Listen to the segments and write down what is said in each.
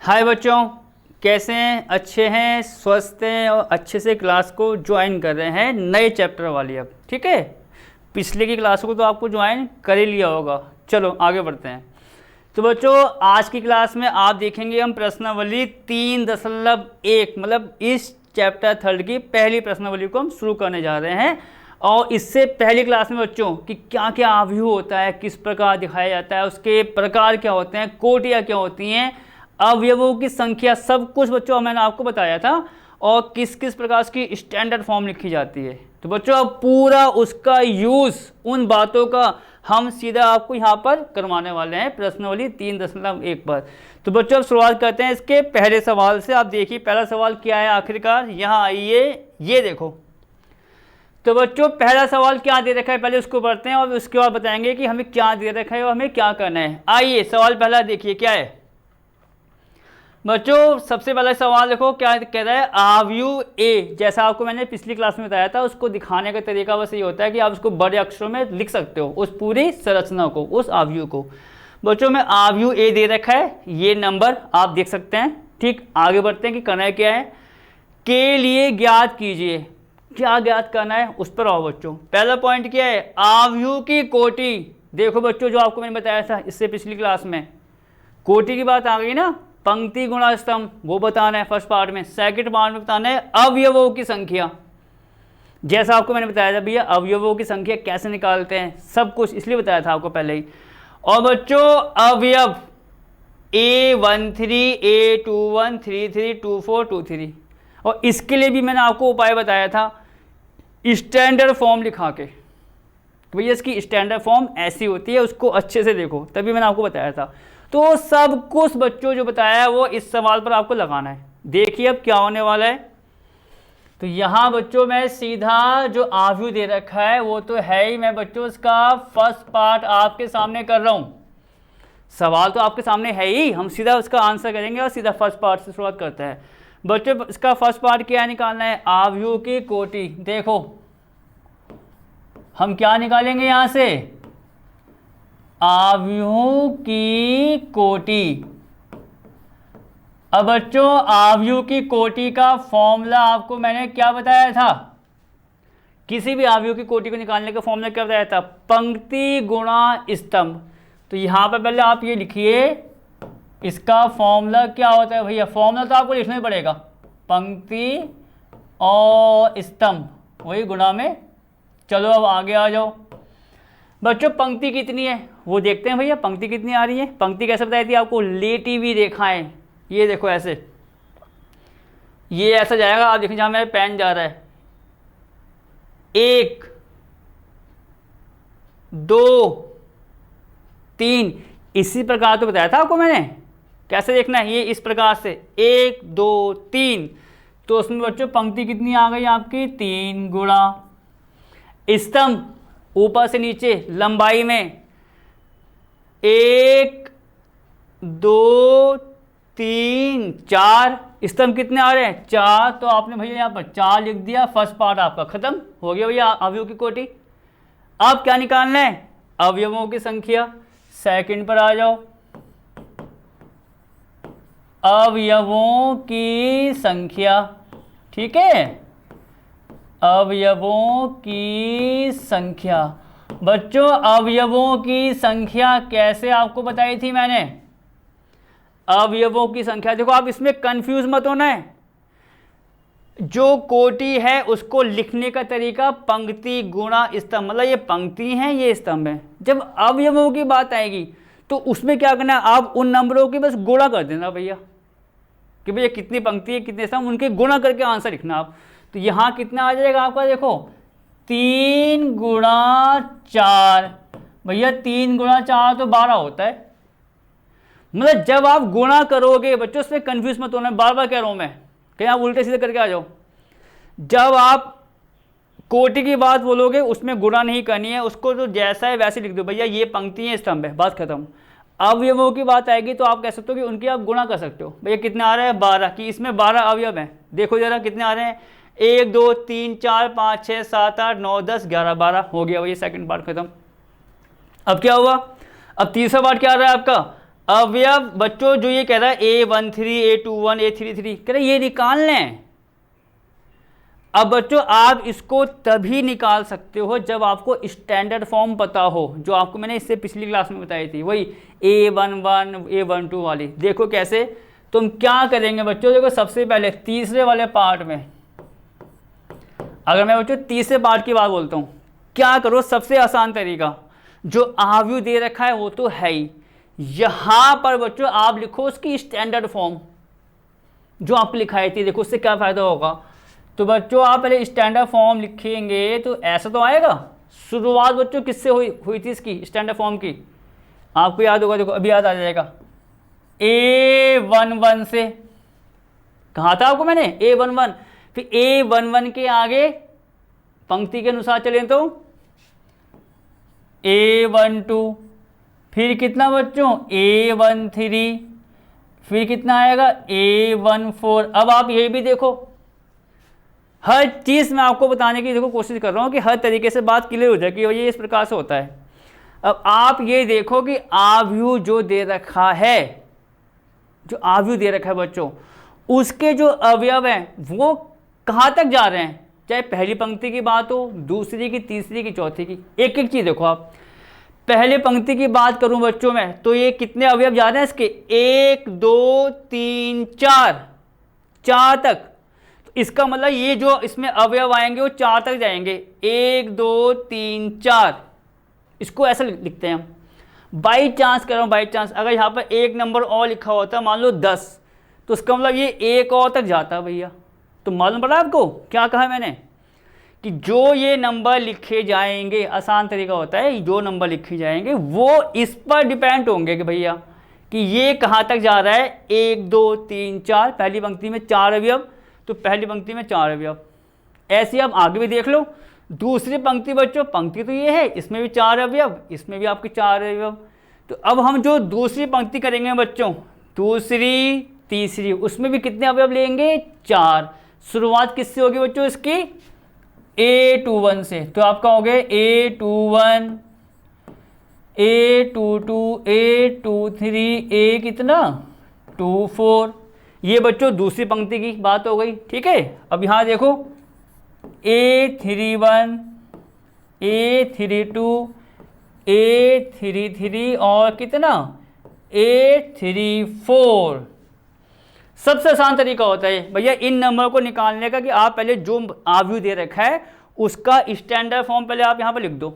हाय बच्चों, कैसे हैं? अच्छे हैं, स्वस्थ हैं और अच्छे से क्लास को ज्वाइन कर रहे हैं नए चैप्टर वाली। अब ठीक है, पिछले की क्लास को तो आपको ज्वाइन कर ही लिया होगा। चलो आगे बढ़ते हैं। तो बच्चों आज की क्लास में आप देखेंगे हम प्रश्नावली 3.1 मतलब इस चैप्टर थर्ड की पहली प्रश्नावली को हम शुरू करने जा रहे हैं। और इससे पहली क्लास में बच्चों कि क्या क्या आव्यूह होता है, किस प्रकार दिखाया जाता है, उसके प्रकार क्या होते हैं, कोटियाँ क्या होती हैं, अवयवों की संख्या, सब कुछ बच्चों मैंने आपको बताया था। और किस किस प्रकार की स्टैंडर्ड फॉर्म लिखी जाती है। तो बच्चों अब पूरा उसका यूज़ उन बातों का हम सीधा आपको यहाँ पर करवाने वाले हैं प्रश्नावली 3.1 पर। तो बच्चों अब शुरुआत करते हैं इसके पहले सवाल से। आप देखिए पहला सवाल क्या है आखिरकार, यहाँ आइए, ये देखो। तो बच्चों पहला सवाल क्या दे रखा है पहले उसको पढ़ते हैं और उसके बाद बताएंगे कि हमें क्या दे रखा है और हमें क्या करना है। आइए सवाल पहला देखिए क्या है बच्चों। सबसे पहला सवाल देखो क्या कह रहा है, आव्यूह ए। जैसा आपको मैंने पिछली क्लास में बताया था, उसको दिखाने का तरीका बस ये होता है कि आप उसको बड़े अक्षरों में लिख सकते हो उस पूरी संरचना को, उस आव्यूह को। बच्चों में आव्यूह ए दे रखा है, ये नंबर आप देख सकते हैं। ठीक, आगे बढ़ते हैं कि करना है क्या है। के लिए ज्ञात कीजिए, क्या ज्ञात करना है उस पर आओ बच्चों। पहला पॉइंट क्या है, आव्यूह की कोटि। देखो बच्चों जो आपको मैंने बताया था इससे पिछली क्लास में, कोटि की बात आ गई ना, पंक्ति गुणा स्तंभ वो बताना है फर्स्ट पार्ट में। सेकंड पार्ट में बताना है अवयवों की संख्या। जैसा आपको मैंने बताया था भैया अवयवों की संख्या कैसे निकालते हैं, सब कुछ इसलिए बताया था आपको पहले ही। और बच्चों अवयव A13 A21 33 24 23, और इसके लिए भी मैंने आपको उपाय बताया था स्टैंडर्ड फॉर्म लिखा के। तो भैया इसकी स्टैंडर्ड फॉर्म ऐसी होती है, उसको अच्छे से देखो, तभी मैंने आपको बताया था। तो सब कुछ बच्चों जो बताया है वो इस सवाल पर आपको लगाना है। देखिए अब क्या होने वाला है। तो यहाँ बच्चों मैं सीधा जो आव्यूह दे रखा है वो तो है ही, मैं बच्चों इसका फर्स्ट पार्ट आपके सामने कर रहा हूँ। सवाल तो आपके सामने है ही, हम सीधा उसका आंसर करेंगे और सीधा फर्स्ट पार्ट से शुरुआत करते हैं। बच्चों इसका फर्स्ट पार्ट क्या निकालना है, आव्यूह की कोटि। देखो हम क्या निकालेंगे यहाँ से, आव्यूह की कोटि। अब बच्चों आव्यूह की कोटि का फॉर्मूला आपको मैंने क्या बताया था, किसी भी आव्यूह की कोटि को निकालने का फॉर्मूला क्या बताया था, पंक्ति गुणा स्तंभ। तो यहां पर पहले आप ये लिखिए इसका फॉर्मूला क्या होता है भैया, फॉर्मूला तो आपको लिखना ही पड़ेगा, पंक्ति और स्तंभ वही गुणा में। चलो अब आगे आ जाओ बच्चों, पंक्ति कितनी है वो देखते हैं भैया, पंक्ति कितनी आ रही है। पंक्ति कैसे बताई थी आपको, लेटी हुई रेखाएं, ये देखो ऐसे, ये ऐसा जाएगा। आप देखिए जहां मेरा पेन जा रहा है, 1 2 3, इसी प्रकार तो बताया था आपको मैंने कैसे देखना है, ये इस प्रकार से 1 2 3। तो उसमें बच्चों पंक्ति कितनी आ गई आपकी, 3 गुणा स्तंभ ऊपर से नीचे लंबाई में 1 2 3 4, स्तंभ कितने आ रहे हैं, 4। तो आपने भैया यहाँ पर 4 लिख दिया, फर्स्ट पार्ट आपका खत्म हो गया भैया अवयवों की कोटि। अब क्या निकालना है, अवयवों की संख्या। सेकंड पर आ जाओ, अवयवों की संख्या। ठीक है, अवयवों की संख्या। बच्चों अवयवों की संख्या कैसे आपको बताई थी मैंने, अवयवों की संख्या देखो, आप इसमें कंफ्यूज मत होना है। जो कोटि है उसको लिखने का तरीका पंक्ति गुणा स्तंभ, मतलब ये पंक्ति है ये स्तंभ है। जब अवयवों की बात आएगी तो उसमें क्या करना है, आप उन नंबरों की बस गुणा कर देना भैया, कि भैया कितनी पंक्ति है कितने स्तंभ, उनके गुणा करके आंसर लिखना आप। तो यहाँ कितना आ जाएगा आपका, देखो 3 गुणा 4, भैया 3 गुणा 4 तो 12 होता है। मतलब जब आप गुणा करोगे बच्चों, उसमें कंफ्यूज मत होना, बार बार कह रहा हूँ मैं, कहीं आप उल्टे सीधे करके आ जाओ। जब आप कोटि की बात बोलोगे उसमें गुणा नहीं करनी है, उसको तो जैसा है वैसे लिख दो भैया, ये पंक्ति है स्तंभ है, बात खत्म। अवयवों की बात आएगी तो आप कह सकते हो कि उनकी आप गुणा कर सकते हो। भैया कितने आ रहे हैं, 12, कि इसमें 12 अवयव हैं। देखो जरा कितने आ रहे हैं, 1 2 3 4 5 6 7 8 9 10 11 12, हो गया भैया सेकंड पार्ट खत्म। अब क्या हुआ, अब तीसरा पार्ट क्या आ रहा है आपका, अवयव बच्चों जो ये कह रहा है A13, A21, A33 कह रहा है ये निकाल लें। अब बच्चों आप इसको तभी निकाल सकते हो जब आपको स्टैंडर्ड फॉर्म पता हो, जो आपको मैंने इससे पिछली क्लास में बताई थी, वही A11, A12 वाली। देखो कैसे, तुम क्या करेंगे बच्चों, देखो सबसे पहले तीसरे वाले पार्ट में, अगर मैं बच्चों तीसरे पार्ट की बात बोलता हूँ, क्या करो, सबसे आसान तरीका, जो आव्यू दे रखा है वो तो है ही, यहाँ पर बच्चों आप लिखो उसकी स्टैंडर्ड फॉर्म जो आपको लिखाई थी। देखो उससे क्या फ़ायदा होगा, तो बच्चों आप पहले स्टैंडर्ड फॉर्म लिखेंगे तो ऐसा तो आएगा। शुरुआत बच्चों किससे हुई थी इसकी स्टैंडर्ड फॉर्म की, आपको याद होगा, देखो अभी याद आ जाएगा, A11 से। कहा था आपको मैंने A11, फिर A11 के आगे पंक्ति के अनुसार चलें तो A12, फिर कितना बच्चों A13, फिर कितना आएगा A14। अब आप ये भी देखो, हर चीज़ मैं आपको बताने की देखो कोशिश कर रहा हूँ कि हर तरीके से बात क्लियर हो जाए कि ये इस प्रकार से होता है। अब आप ये देखो कि आव्यू जो दे रखा है, जो आव्यू दे रखा है बच्चों, उसके जो अवयव हैं वो कहाँ तक जा रहे हैं, चाहे पहली पंक्ति की बात हो, दूसरी की, तीसरी की, चौथी की। एक एक चीज़ देखो आप, पहले पंक्ति की बात करूं बच्चों में तो ये कितने अवयव जा रहे हैं इसके, 1 2 3 4 तक। तो इसका मतलब ये जो इसमें अवयव आएंगे वो 4 तक जाएंगे, 1 2 3 4। इसको ऐसा लिखते हैं हम। बाई चांस कर रहा हूँ, बाई चांस अगर यहाँ पर एक नंबर और लिखा होता मान लो 10, तो इसका मतलब ये एक और तक जाता है भैया। तो मालूम पड़ा आपको क्या कहा मैंने, कि जो ये नंबर लिखे जाएंगे, आसान तरीका होता है, जो नंबर लिखे जाएंगे वो इस पर डिपेंड होंगे कि भैया कि ये कहाँ तक जा रहा है, 1 2 3 4, पहली पंक्ति में 4 अवयव, तो पहली पंक्ति में 4 अवयव। ऐसे आप आगे भी देख लो, दूसरी पंक्ति बच्चों, पंक्ति तो ये है, इसमें भी 4 अवयव, इसमें भी आपके 4 अवयव। तो अब हम जो दूसरी पंक्ति करेंगे बच्चों, दूसरी तीसरी, उसमें भी कितने अवयव लेंगे, 4। शुरुआत किससे होगी बच्चों इसकी, A21 से। तो आपका हो गया A21, A22, A23, A कितना 24। ये बच्चों दूसरी पंक्ति की बात हो गई, ठीक है। अब यहाँ देखो A31, A32, A33 और कितना A34। सबसे आसान तरीका होता है भैया इन नंबर को निकालने का कि आप पहले जो आव्यू दे रखा है उसका स्टैंडर्ड फॉर्म पहले आप यहाँ पर लिख दो।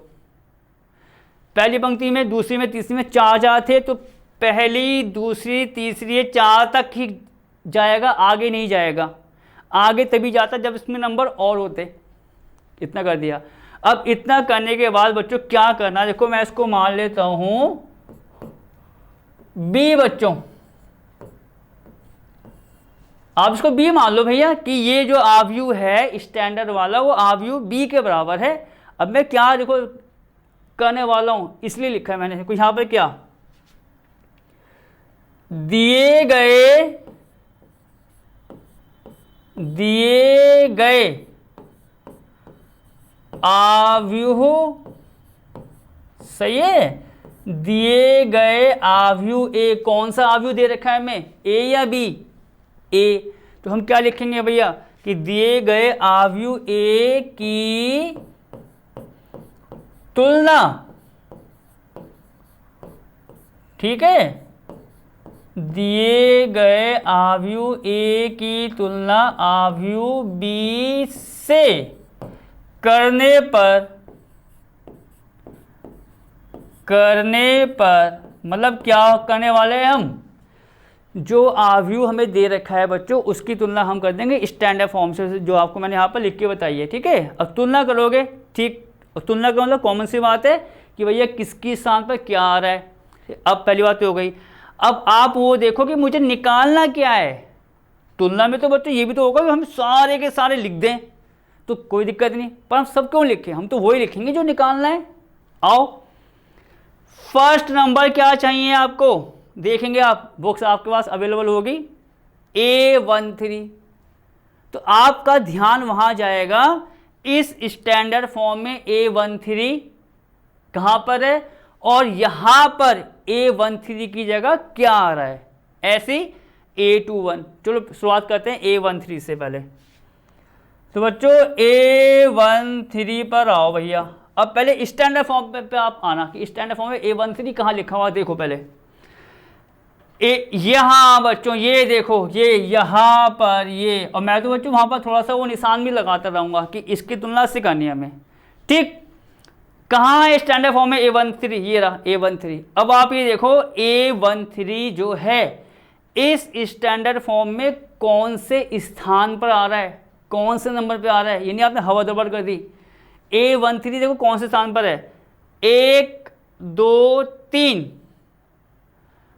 पहली पंक्ति में, दूसरी में, तीसरी में 4 थे, तो पहली, दूसरी, तीसरी 4 तक ही जाएगा, आगे नहीं जाएगा। आगे तभी जाता जब इसमें नंबर और होते। इतना कर दिया। अब इतना करने के बाद बच्चों क्या करना, देखो मैं इसको मान लेता हूँ B बच्चों, आप इसको B मान लो भैया कि ये जो आव्यू है स्टैंडर्ड वाला वो आव्यू B के बराबर है। अब मैं क्या देखो करने वाला हूँ, इसलिए लिखा है मैंने कुछ यहाँ पर, क्या दिए गए आव्यू, सही है, दिए गए आव्यू A, कौन सा आव्यू दे रखा है हमें, A या B, A। तो हम क्या लिखेंगे भैया कि दिए गए आव्यू A की तुलना, ठीक है, दिए गए आव्यू A की तुलना आव्यू B से करने पर मतलब क्या करने वाले हैं हम, जो आव्यू हमें दे रखा है बच्चों उसकी तुलना हम कर देंगे स्टैंडर्ड फॉर्म से, जो आपको मैंने यहाँ पर लिख के बताई है, ठीक है। अब तुलना करोगे, ठीक, तुलना का मतलब कॉमन सी बात है कि भैया किसकी स्थान पर क्या आ रहा है। अब पहली बात तो हो गई। अब आप वो देखो कि मुझे निकालना क्या है। तुलना में तो बच्चों ये भी तो होगा कि हम सारे के सारे लिख दें तो कोई दिक्कत नहीं, पर हम सब क्यों लिखें, हम तो वही लिखेंगे जो निकालना है। आओ, फर्स्ट नंबर क्या चाहिए आपको, देखेंगे आप, बुक्स आपके पास अवेलेबल होगी A13, तो आपका ध्यान वहाँ जाएगा इस स्टैंडर्ड फॉर्म में A13 कहाँ पर है और यहाँ पर A13 की जगह क्या आ रहा है, ऐसी A21। चलो शुरुआत करते हैं A13 से पहले। तो बच्चों A13 पर आओ भैया। अब पहले स्टैंडर्ड फॉर्म पे आप आना कि स्टैंडर्ड फॉर्म में A13 कहाँ लिखा हुआ, देखो पहले यहाँ बच्चों, ये देखो ये यहाँ पर ये, और मैं तो बच्चों वहाँ पर थोड़ा सा वो निशान भी लगाता रहूँगा कि इसकी तुलना से करनी है हमें। ठीक, कहाँ है स्टैंडर्ड फॉर्म में A13, ये रहा A13। अब आप ये देखो A13 जो है इस स्टैंडर्ड फॉर्म में कौन से स्थान पर आ रहा है, कौन से नंबर पे आ रहा है, यानी आपने हवा दबड़ कर दी। A13 देखो कौन से स्थान पर है, 1 2 3,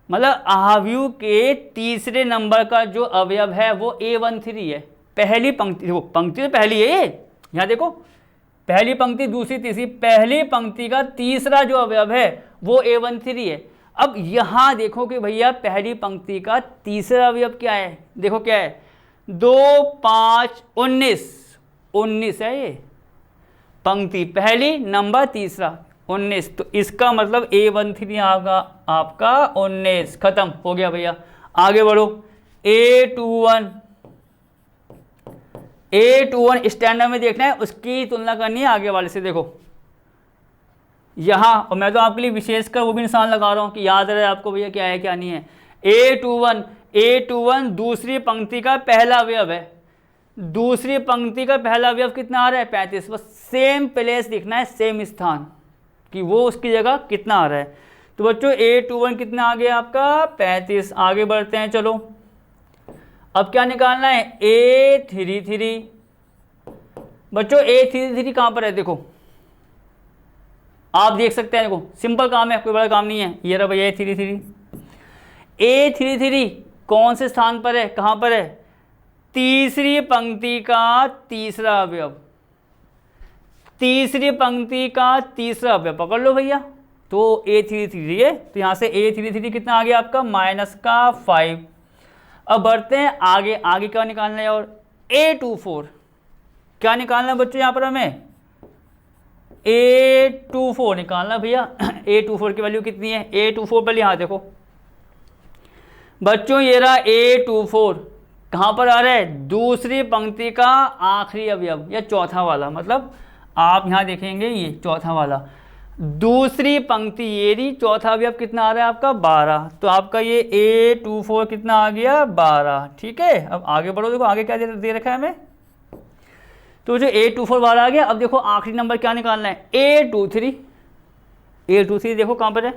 मतलब आव्यूह के तीसरे नंबर का जो अवयव है वो A13 है। पहली पंक्ति देखो, पंक्ति तो पहली है ये, यहाँ देखो पहली पंक्ति दूसरी तीसरी, पहली पंक्ति का तीसरा जो अवयव है वो A13 है। अब यहाँ देखो कि भैया पहली पंक्ति का तीसरा अवयव क्या है, देखो क्या है, 2 5 19, 19 है ये पंक्ति पहली, नंबर तीसरा 19, तो इसका मतलब A13 आएगा आपका 19। खत्म हो गया भैया, आगे बढ़ो। A21 स्टैंडर्ड में देखना है, उसकी तुलना करनी है आगे वाले से। देखो यहाँ, और मैं तो आपके लिए विशेष कर वो भी निशान लगा रहा हूँ कि याद रहे आपको भैया क्या है क्या नहीं है। A21 दूसरी पंक्ति का पहला अवयव है। दूसरी पंक्ति का पहला अवयव कितना आ रहा है, 35। बस सेम प्लेस दिखना है, सेम स्थान कि वो उसकी जगह कितना आ रहा है। तो बच्चों A21 कितना आ गया आपका, 35। आगे बढ़ते हैं, चलो अब क्या निकालना है, A33। बच्चों A33 कहाँ पर है, देखो आप देख सकते हैं, देखो सिंपल काम है, कोई बड़ा काम नहीं है। ये रहा भैया A33 कौन से स्थान पर है, कहाँ पर है, तीसरी पंक्ति का तीसरा अवयव, तीसरी पंक्ति का तीसरा अवयव पकड़ लो भैया। तो A33 है, तो यहाँ से A33 कितना आ गया आपका, -5। अब बढ़ते हैं आगे, आगे क्या निकालना है, और A24 क्या निकालना है बच्चों, यहाँ पर हमें A24 निकालना भैया। A24 की वैल्यू कितनी है, A24 पहले यहाँ देखो बच्चों, ये रहा A24 कहाँ पर आ रहा है, दूसरी पंक्ति का आखिरी अवयव या चौथा वाला, मतलब आप यहाँ देखेंगे ये चौथा वाला, दूसरी पंक्ति ये रही, चौथा अवयव कितना आ रहा है आपका, 12। तो आपका ये A24 कितना आ गया, 12। ठीक है, अब आगे बढ़ो, देखो आगे क्या दे रखा है हमें, तो जो A24 12 आ गया। अब देखो आखिरी नंबर क्या निकालना है, A23 देखो कहाँ पर है,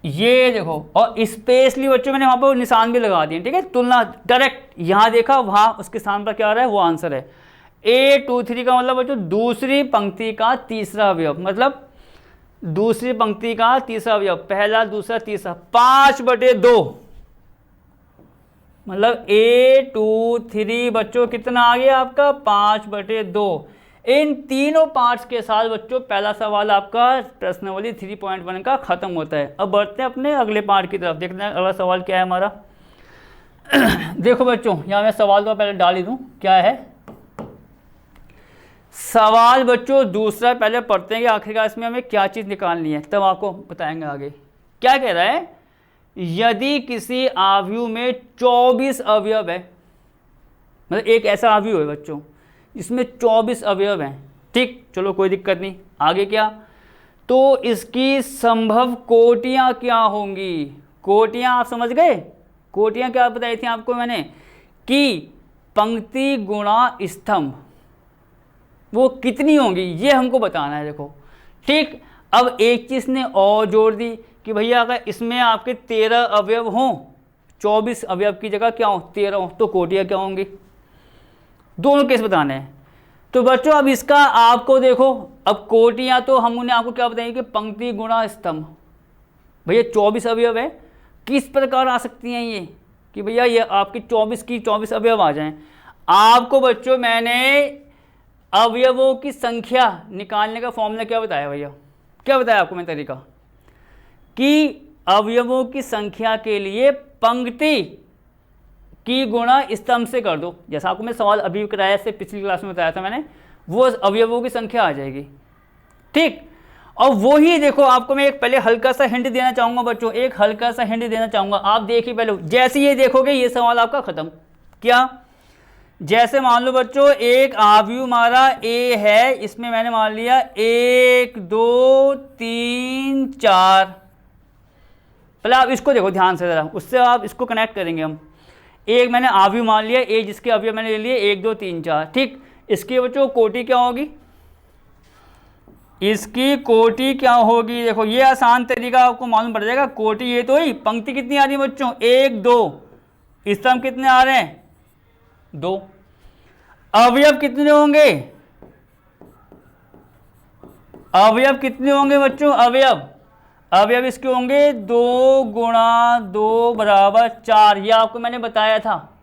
ये देखो, और स्पेशली बच्चों मैंने वहाँ पर निशान भी लगा दिए। ठीक है, तुलना डायरेक्ट यहाँ देखा, वहाँ उसके स्थान पर क्या आ रहा है वो आंसर है। A23 का मतलब बच्चों दूसरी पंक्ति का तीसरा अवयव, मतलब दूसरी पंक्ति का तीसरा अवयव, पहला दूसरा तीसरा, 5/2, मतलब A23 बच्चों कितना आ गया आपका, 5/2। इन तीनों पार्ट्स के साथ बच्चों पहला सवाल आपका प्रश्नावली 3.1 का खत्म होता है। अब बढ़ते हैं अपने अगले पार्ट की तरफ, देखते हैं अगला सवाल क्या है हमारा। देखो बच्चों यहाँ मैं सवाल तो पहले डाल ही दूँ, क्या है सवाल बच्चों दूसरा, पहले पढ़ते हैं कि आखिरकार इसमें हमें क्या चीज़ निकालनी है, तब आपको बताएंगे आगे। क्या कह रहा है, यदि किसी आव्यूह में 24 अवयव है, मतलब एक ऐसा आव्यूह है बच्चों जिसमें 24 अवयव हैं। ठीक, चलो कोई दिक्कत नहीं, आगे क्या, तो इसकी संभव कोटियाँ क्या होंगी। कोटियाँ आप समझ गए, कोटियाँ क्या बताई थी आपको मैंने, कि पंक्ति गुणा स्तंभ वो कितनी होंगी, ये हमको बताना है। देखो ठीक, अब एक चीज़ ने और जोड़ दी कि भैया अगर इसमें आपके 13 अवयव हों, 24 अवयव की जगह क्या हो 13 हो, तो कोटियाँ क्या होंगी, दोनों केस बताने हैं। तो बच्चों अब इसका आपको देखो, अब कोटियाँ तो हमने आपको क्या बताई कि पंक्ति गुणा स्तंभ, भैया 24 अवयव है, किस प्रकार आ सकती हैं ये कि भैया ये आपकी 24 की 24 अवयव आ जाएं। आपको बच्चों मैंने अवयवों की संख्या निकालने का फॉर्मूला क्या बताया भैया, क्या बताया आपको मैं तरीका, कि अवयवों की संख्या के लिए पंक्ति की गुणा स्तंभ से कर दो। जैसा आपको मैं सवाल अभी कराया से पिछली क्लास में बताया था मैंने, वो अवयवों की संख्या आ जाएगी। ठीक, और वही देखो, आपको मैं एक पहले हल्का सा हिंट देना चाहूंगा बच्चों, एक हल्का सा हिंट देना चाहूंगा। आप देखिए पहले, जैसे ये देखोगे ये सवाल आपका खत्म। क्या? जैसे मान लो बच्चों एक आव्यूह हमारा ए है, इसमें मैंने मान लिया 1 2 3 4। पहले आप इसको देखो ध्यान से जरा, उससे आप इसको कनेक्ट करेंगे हम। एक मैंने आव्यूह मान लिया ए, जिसके अवयव मैंने ले लिए 1 2 3 4, ठीक। इसकी बच्चों कोटि क्या होगी? इसकी कोटि क्या होगी? देखो ये आसान तरीका आपको मालूम पड़ जाएगा। कोटि ये तो ही, पंक्ति कितनी आ रही है बच्चों? 1 2, स्तंभ कितने आ रहे हैं? 2। अवयव कितने होंगे? अवयव कितने होंगे बच्चों? अवयव इसके होंगे 2 गुणा 2 बराबर 4। ये आपको मैंने बताया था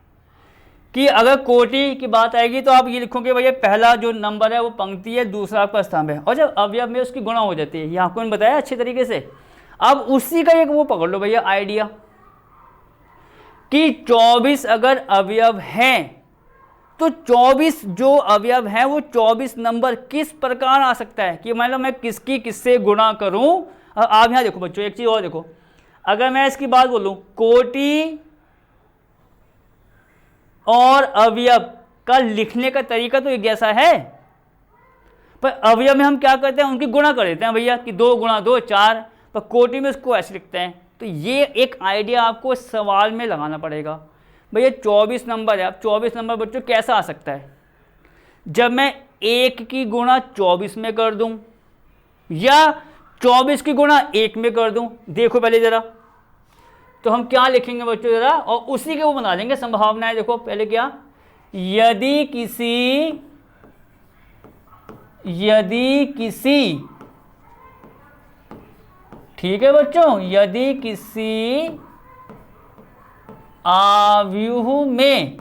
कि अगर कोटि की बात आएगी तो आप ये लिखोगे भैया पहला जो नंबर है वो पंक्ति है, दूसरा आपका स्तंभ है, और जब अवयव में उसकी गुणा हो जाती है। ये आपको मैंने बताया अच्छे तरीके से। अब उसी का एक वो पकड़ लो भैया आइडिया, कि 24 अगर अवयव हैं तो 24 जो अवयव हैं वो 24 नंबर किस प्रकार आ सकता है, कि मतलब मैं किसकी किससे गुणा करूं। आप यहाँ देखो बच्चों, एक चीज और देखो, अगर मैं इसकी बात बोलूं, कोटि और अवयव का लिखने का तरीका तो एक जैसा है, पर अवयव में हम क्या करते हैं, उनकी गुणा कर देते हैं भैया, कि 2 गुणा 2 4, पर कोटि में उसको ऐसे लिखते हैं। तो ये एक आइडिया आपको इस सवाल में लगाना पड़ेगा। भैया 24 नंबर है, अब 24 नंबर बच्चों कैसा आ सकता है? जब मैं 1 की गुणा 24 में कर दूं, या 24 की गुणा 1 में कर दूं। देखो पहले जरा, तो हम क्या लिखेंगे बच्चों जरा, और उसी के वो बना देंगे संभावनाएं। देखो पहले क्या, यदि किसी ठीक है बच्चों, यदि किसी आव्यूह में,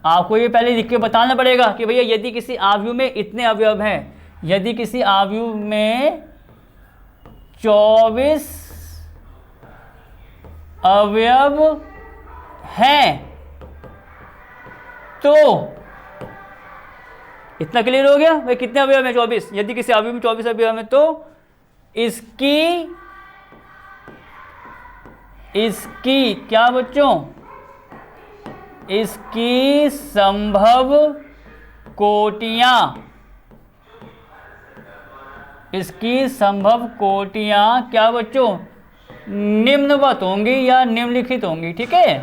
आपको ये पहले लिख के बताना पड़ेगा कि भैया यदि किसी आव्यूह में इतने अवयव हैं, यदि किसी आव्यूह में 24 अवयव हैं, तो इतना क्लियर हो गया भाई, कितने अवयव हैं? 24। यदि किसी आव्यूह में 24 अवयव हैं तो इसकी क्या बच्चों, इसकी संभव कोटियां क्या बच्चों, निम्नवत होंगी या निम्नलिखित होंगी। ठीक है,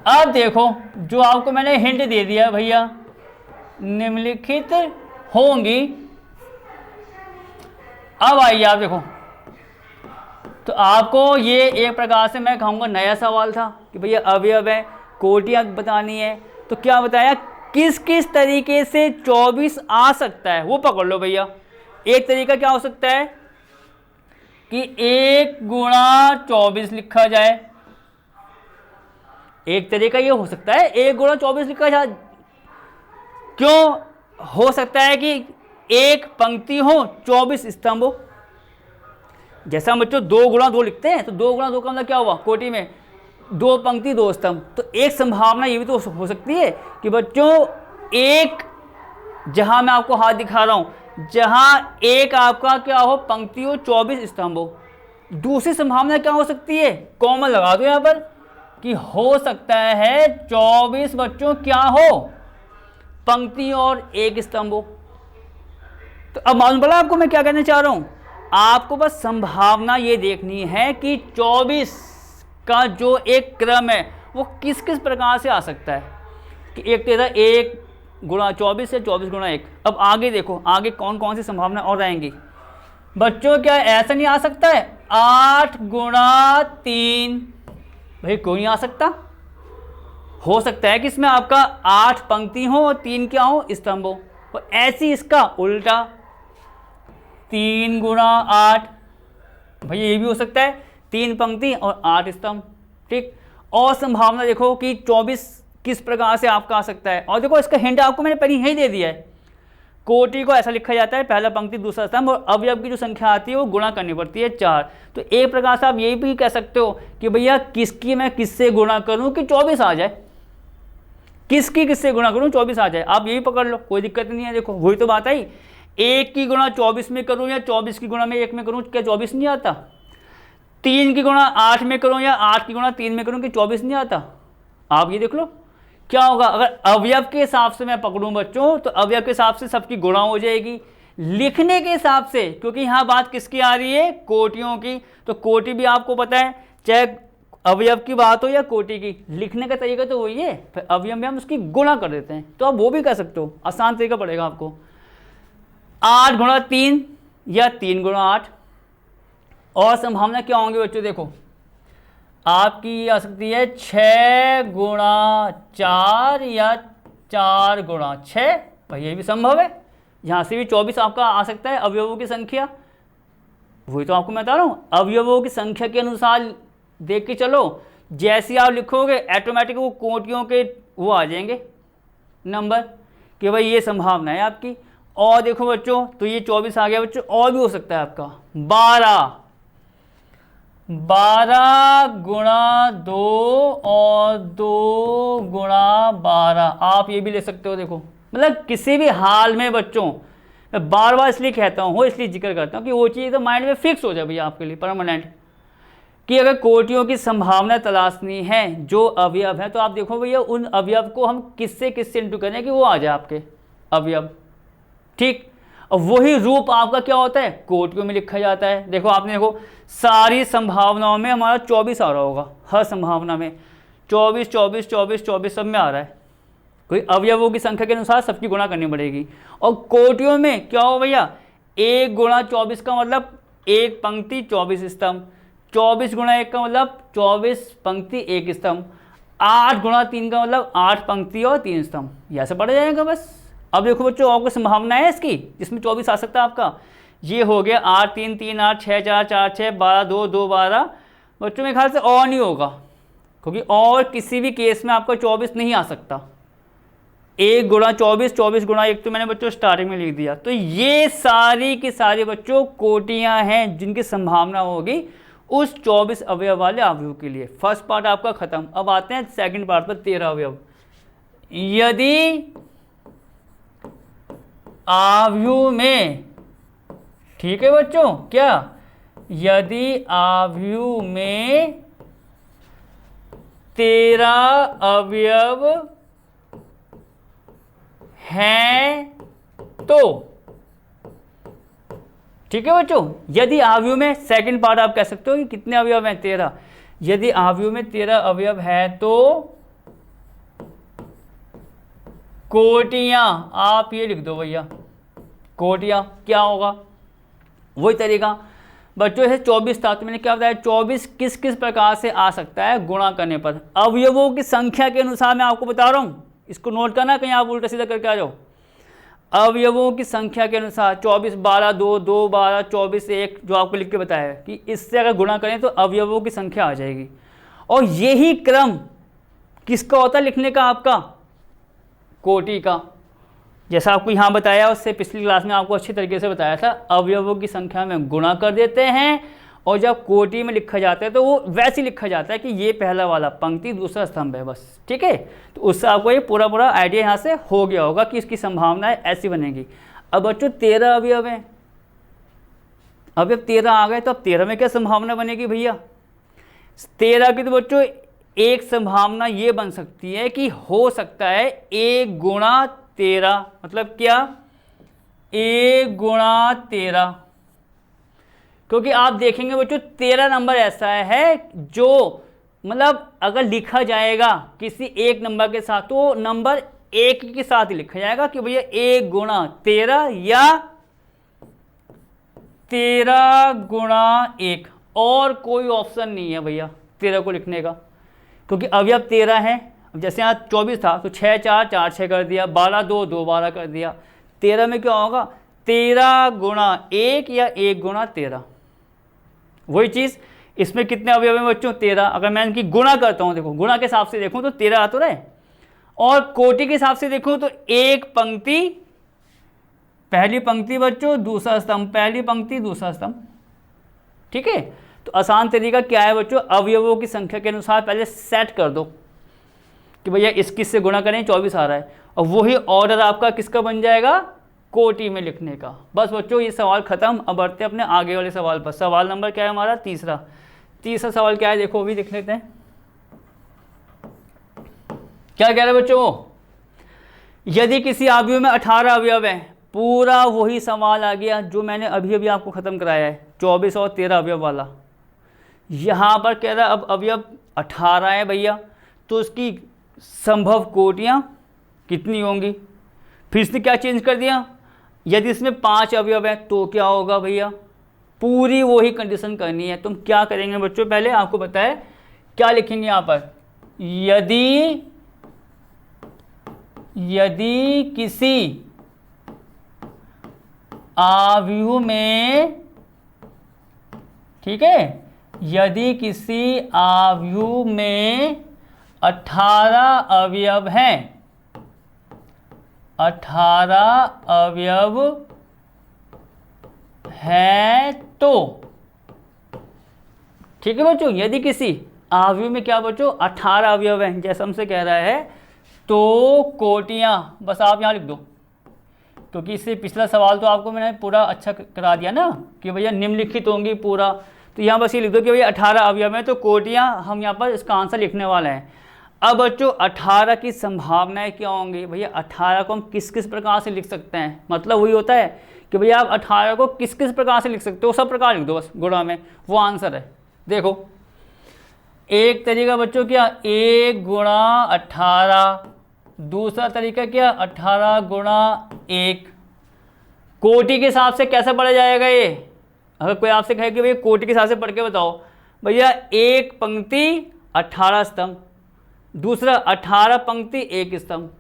अब देखो जो आपको मैंने हिंट दे दिया भैया, निम्नलिखित होंगी। अब आइए आप देखो, तो आपको ये एक प्रकार से मैं कहूँगा नया सवाल था कि भैया अवयव है, कोटियाँ बतानी है, तो क्या बताया, किस किस तरीके से 24 आ सकता है वो पकड़ लो भैया। एक तरीका क्या हो सकता है कि 1 गुणा 24 लिखा जाए, एक तरीका ये हो सकता है 1 गुणा 24 लिखा जाए। क्यों हो सकता है कि एक पंक्ति हो 24 स्तंभ हो। जैसा हम बच्चों 2 गुणा 2 लिखते हैं, तो 2 गुणा 2 का मतलब क्या हुआ, कोटि में 2 पंक्ति 2 स्तंभ। तो एक संभावना ये भी तो हो सकती है कि बच्चों एक, जहां मैं आपको हाथ दिखा रहा हूं, जहां एक आपका क्या हो, पंक्ति हो 24 स्तंभ हो। दूसरी संभावना क्या हो सकती है, कॉमन लगा दो यहां पर, कि हो सकता है 24 बच्चों क्या हो, पंक्ति और एक स्तंभ हो। तो अब मालूम पड़ा आपको मैं क्या कहना चाह रहा हूं, आपको बस संभावना ये देखनी है कि 24 का जो एक क्रम है वो किस किस प्रकार से आ सकता है, कि एक तेरा 1 गुणा 24 है, 24 गुणा 1। अब आगे देखो, आगे कौन कौन सी संभावना और आएंगी बच्चों। क्या ऐसा नहीं आ सकता है 8 गुणा 3, भाई कोई नहीं आ सकता। हो सकता है कि इसमें आपका 8 पंक्ति हो और 3 क्या हो, स्तंभ हो। और ऐसी इसका उल्टा 3 गुणा 8, भैया ये भी हो सकता है 3 पंक्ति और 8 स्तंभ। ठीक, और संभावना देखो कि 24 किस प्रकार से आपका आ सकता है। और देखो इसका हिंट आपको मैंने पहले ही दे दिया है, कोटि को ऐसा लिखा जाता है, पहला पंक्ति दूसरा स्तंभ, और अवयव की जो संख्या आती है वो गुणा करनी पड़ती है 4। तो एक प्रकार से आप यही भी कह सकते हो कि भैया किसकी मैं किससे गुणा करूं कि 24 आ जाए, किसकी किससे गुणा करूं 24 आ जाए। आप यही पकड़ लो, कोई दिक्कत नहीं है। देखो वही तो बात आई, 1 की गुणा 24 में करूँ या 24 की गुणा में 1 में करूँ, क्या 24 नहीं आता? 3 की गुणा 8 में करूँ या 8 की गुणा 3 में करूँ, क्या 24 नहीं आता? आप ये देख लो क्या होगा। अगर अवयव के हिसाब से मैं पकड़ूं बच्चों, तो अवयव के हिसाब से सबकी गुणा हो जाएगी। लिखने के हिसाब से, क्योंकि यहाँ बात किसकी आ रही है? कोटियों की। तो कोटि भी आपको पता है, चाहे अवयव की बात हो या कोटि की, लिखने का तरीका तो वही है। फिर अवयव में हम उसकी गुणा कर देते हैं, तो आप वो भी कर सकते हो, आसान तरीका पड़ेगा आपको। 8 गुणा 3 या 3 गुणा 8। और संभावना क्या होंगी बच्चों? देखो आपकी आ सकती है 6 गुणा 4 या 4 गुणा 6, भाई ये भी संभव है। यहाँ से भी 24 आपका आ सकता है अवयवों की संख्या। वही तो आपको मैं बता रहा हूँ, अवयवों की संख्या के अनुसार देख के चलो। जैसे आप लिखोगे ऑटोमेटिक वो कोटियों के वो आ जाएंगे नंबर, कि भाई ये संभावना है आपकी। और देखो बच्चों, तो ये 24 आ गया बच्चों, और भी हो सकता है आपका 12 गुणा 2 और 2 गुणा 12, आप ये भी ले सकते हो। देखो मतलब किसी भी हाल में बच्चों, मैं बार बार इसलिए कहता हूँ, इसलिए जिक्र करता हूँ कि वो चीज़ तो माइंड में फिक्स हो जाए भैया आपके लिए परमानेंट, कि अगर कोटियों की संभावना तलाशनी है जो अवयव है, तो आप देखो भैया उन अवयव को हम किससे इंटू करें कि वो आ जाए आपके अवयव, ठीक। और वही रूप आपका क्या होता है? कोटियों में लिखा जाता है। देखो आपने देखो सारी संभावनाओं में हमारा 24 आ रहा होगा, हर संभावना में 24 24 24 24 सब में आ रहा है। कोई अवयवों की संख्या के अनुसार सबकी गुणा करनी पड़ेगी। और कोटियों में क्या हो भैया? 1 गुणा 24 का मतलब 1 पंक्ति 24 स्तंभ, 24 गुणा 1 का मतलब 24 पंक्ति 1 स्तंभ, 8 गुणा 3 का मतलब 8 पंक्ति और 3 स्तंभ, यह से पढ़ जाएगा बस। अब देखो बच्चों और कोई संभावना है इसकी जिसमें 24 आ सकता है आपका? ये हो गया 8 3 3 8 6 4 4 6 12 2 2 12। बच्चों मेरे ख्याल से और नहीं होगा, क्योंकि और किसी भी केस में आपका 24 नहीं आ सकता। 1 गुणा 24 24 गुणा 1 तो मैंने बच्चों स्टार्टिंग में लिख दिया। तो ये सारी की सारी बच्चों कोटियां हैं जिनकी संभावना होगी उस 24 अवयव वाले अवयव के लिए। फर्स्ट पार्ट आपका खत्म। अब आते हैं सेकंड पार्ट पर, 13 अवयव। यदि आव्यूह में, ठीक है बच्चों, क्या यदि आव्यूह में 13 अवयव हैं तो, ठीक है बच्चों, यदि आव्यूह में, सेकंड पार्ट आप कह सकते हो कि कितने अवयव हैं? 13। यदि आव्यूह में 13 अवयव है तो कोटियां, आप ये लिख दो भैया, कोटियां क्या होगा? वही तरीका बच्चों से 24 था, तो मैंने क्या बताया 24 किस किस प्रकार से आ सकता है गुणा करने पर। अवयवों की संख्या के अनुसार मैं आपको बता रहा हूं, इसको नोट करना, कहीं आप उल्टा सीधा करके आ जाओ। अवयवों की संख्या के अनुसार 24 12 2 2 12 24 1, जो आपको लिख के बताया है कि इससे अगर गुणा करें तो अवयवों की संख्या आ जाएगी। और यही क्रम किसका होता है लिखने का? आपका कोटि का। जैसा आपको यहाँ बताया, उससे पिछली क्लास में आपको अच्छी तरीके से बताया था, अवयवों की संख्या में गुणा कर देते हैं और जब कोटि में लिखा जाता है तो वो वैसे लिखा जाता है कि ये पहला वाला पंक्ति दूसरा स्तंभ है, बस, ठीक है। तो उससे आपको ये पूरा आइडिया यहाँ से हो गया होगा कि इसकी संभावनाएं ऐसी बनेगी। अब बच्चों 13 अवयव हैं, अवयव 13 आ गए, तो अब 13 में क्या संभावना बनेगी भैया? 13 की तो बच्चों एक संभावना ये बन सकती है कि हो सकता है 1 गुणा 13, मतलब क्या? 1 गुणा 13, क्योंकि आप देखेंगे बच्चों 13 नंबर ऐसा है जो मतलब अगर लिखा जाएगा किसी एक नंबर के साथ तो नंबर 1 के साथ ही लिखा जाएगा कि भैया 1 गुणा 13 या 13 गुणा 1, और कोई ऑप्शन नहीं है भैया 13 को लिखने का, क्योंकि अवयव 13 है। जैसे यहाँ 24 था तो 6 4 4 6 कर दिया, 12 2 2 12 कर दिया। 13 में क्या होगा? 13 गुणा 1 या 1 गुणा 13। वही चीज़ इसमें कितने अवयव हैं बच्चों? 13। अगर मैं इनकी गुणा करता हूँ, देखो गुणा के हिसाब से देखूँ तो 13 आ तो रहे, और कोटि के हिसाब से देखूँ तो एक पंक्ति, पहली पंक्ति बच्चों दूसरा स्तंभ, पहली पंक्ति दूसरा स्तंभ, ठीक है। तो आसान तरीका क्या है बच्चों? अवयवों की संख्या के अनुसार पहले सेट कर दो कि भैया इस किस से गुणा करें, 24 आ रहा है, और वही ऑर्डर आपका किसका बन जाएगा? कोटि में लिखने का। बस बच्चों ये सवाल खत्म। अब बढ़ते हैं अपने आगे वाले सवाल पर। सवाल नंबर क्या है हमारा? तीसरा सवाल क्या है देखो, अभी देख लेते हैं क्या कह रहे हैं बच्चों। यदि किसी अवयव में 18 अवयव हैं, पूरा वही सवाल आ गया जो मैंने अभी अभी आपको खत्म कराया है, 24 और 13 अवयव वाला। यहाँ पर कह रहा है अब अवयव 18 है भैया, तो उसकी संभव कोटियाँ कितनी होंगी। फिर इसने क्या चेंज कर दिया, यदि इसमें 5 अवयव है तो क्या होगा भैया, पूरी वही कंडीशन करनी है। तुम क्या करेंगे बच्चों, पहले आपको पता है क्या लिखेंगे यहाँ पर, यदि किसी अवयव में, ठीक है, यदि किसी अवयव में 18 अवयव हैं, 18 अवयव है तो, ठीक है बच्चों, यदि किसी अवयव में क्या बच्चों 18 अवयव हैं, जैसा हमसे कह रहा है, तो कोटियां, बस आप यहां लिख दो, क्योंकि इससे पिछला सवाल तो आपको मैंने पूरा अच्छा करा दिया ना कि भैया निम्नलिखित होंगी पूरा, तो यहाँ बस ये लिख दो कि भैया 18 अवयव हैं तो कोटियां, हम यहाँ पर इसका आंसर लिखने वाले हैं। अब बच्चों 18 की संभावनाएं क्या होंगी भैया, 18 को हम किस किस प्रकार से लिख सकते हैं, मतलब वही होता है कि भैया आप 18 को किस किस प्रकार से लिख सकते हो, सब प्रकार लिख दो बस गुणा में, वो आंसर है। देखो एक तरीका बच्चों क्या, 1 गुणा 18, दूसरा तरीका क्या 18 गुणा 1। कोटि के हिसाब से कैसे पढ़ा जाएगा ये, अगर कोई आपसे कहे कि भैया कोटि के हिसाब से पढ़ के बताओ, भैया 1 पंक्ति 18 स्तंभ, दूसरा 18 पंक्ति 1 स्तंभ,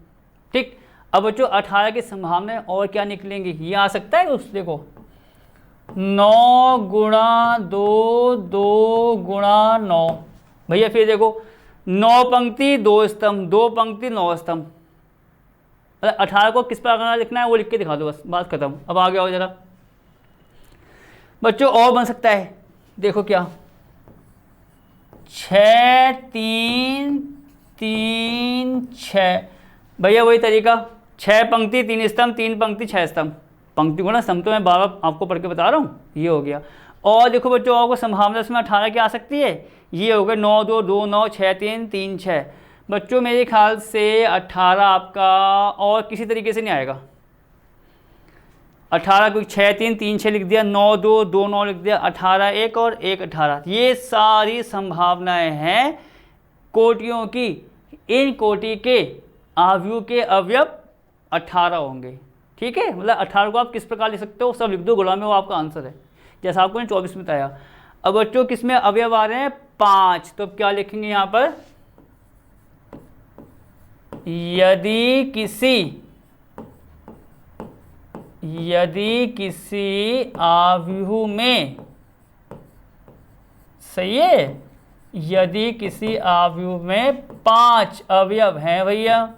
ठीक। अब बच्चों 18 की संभावना और क्या निकलेंगी, ये आ सकता है कुछ, देखो 9 गुणा 2, 2 गुणा 9, भैया फिर देखो 9 पंक्ति 2 स्तंभ, 2 पंक्ति 9 स्तंभ। 18 को किस प्रकार लिखना है वो लिख के दिखा दो, बस बात खत्म। अब आगे आओ जरा बच्चों, और बन सकता है, देखो क्या 6 3 3 6, भैया वही तरीका, 6 पंक्ति 3 स्तंभ, 3 पंक्ति 6 स्तंभ, पंक्ति गुणा स्तंभ तो मैं बार बार आपको पढ़ के बता रहा हूँ, ये हो गया। और देखो बच्चों और को संभावना इसमें 18 की आ सकती है, ये हो गया 9 2 2 9, 6 3 3 6। बच्चों मेरे ख्याल से 18 आपका और किसी तरीके से नहीं आएगा, 18 को 6 3 3 6 लिख दिया, 9 2 2 9 लिख दिया, 18 1 और 1 18, ये सारी संभावनाएं हैं कोटियों की। इन कोटि के अवयव के अवयव 18 होंगे, ठीक है, मतलब 18 को आप किस प्रकार लिख सकते हो सब लिख दो गुणा में, वो आपका आंसर है, जैसा आपको ने 24 में बताया। अब बच्चों किसमें अवयव आ रहे हैं 5, तो अब क्या लिखेंगे यहाँ पर, यदि किसी अवयव में, सही है, यदि किसी अवयव में 5 अवयव हैं भैया,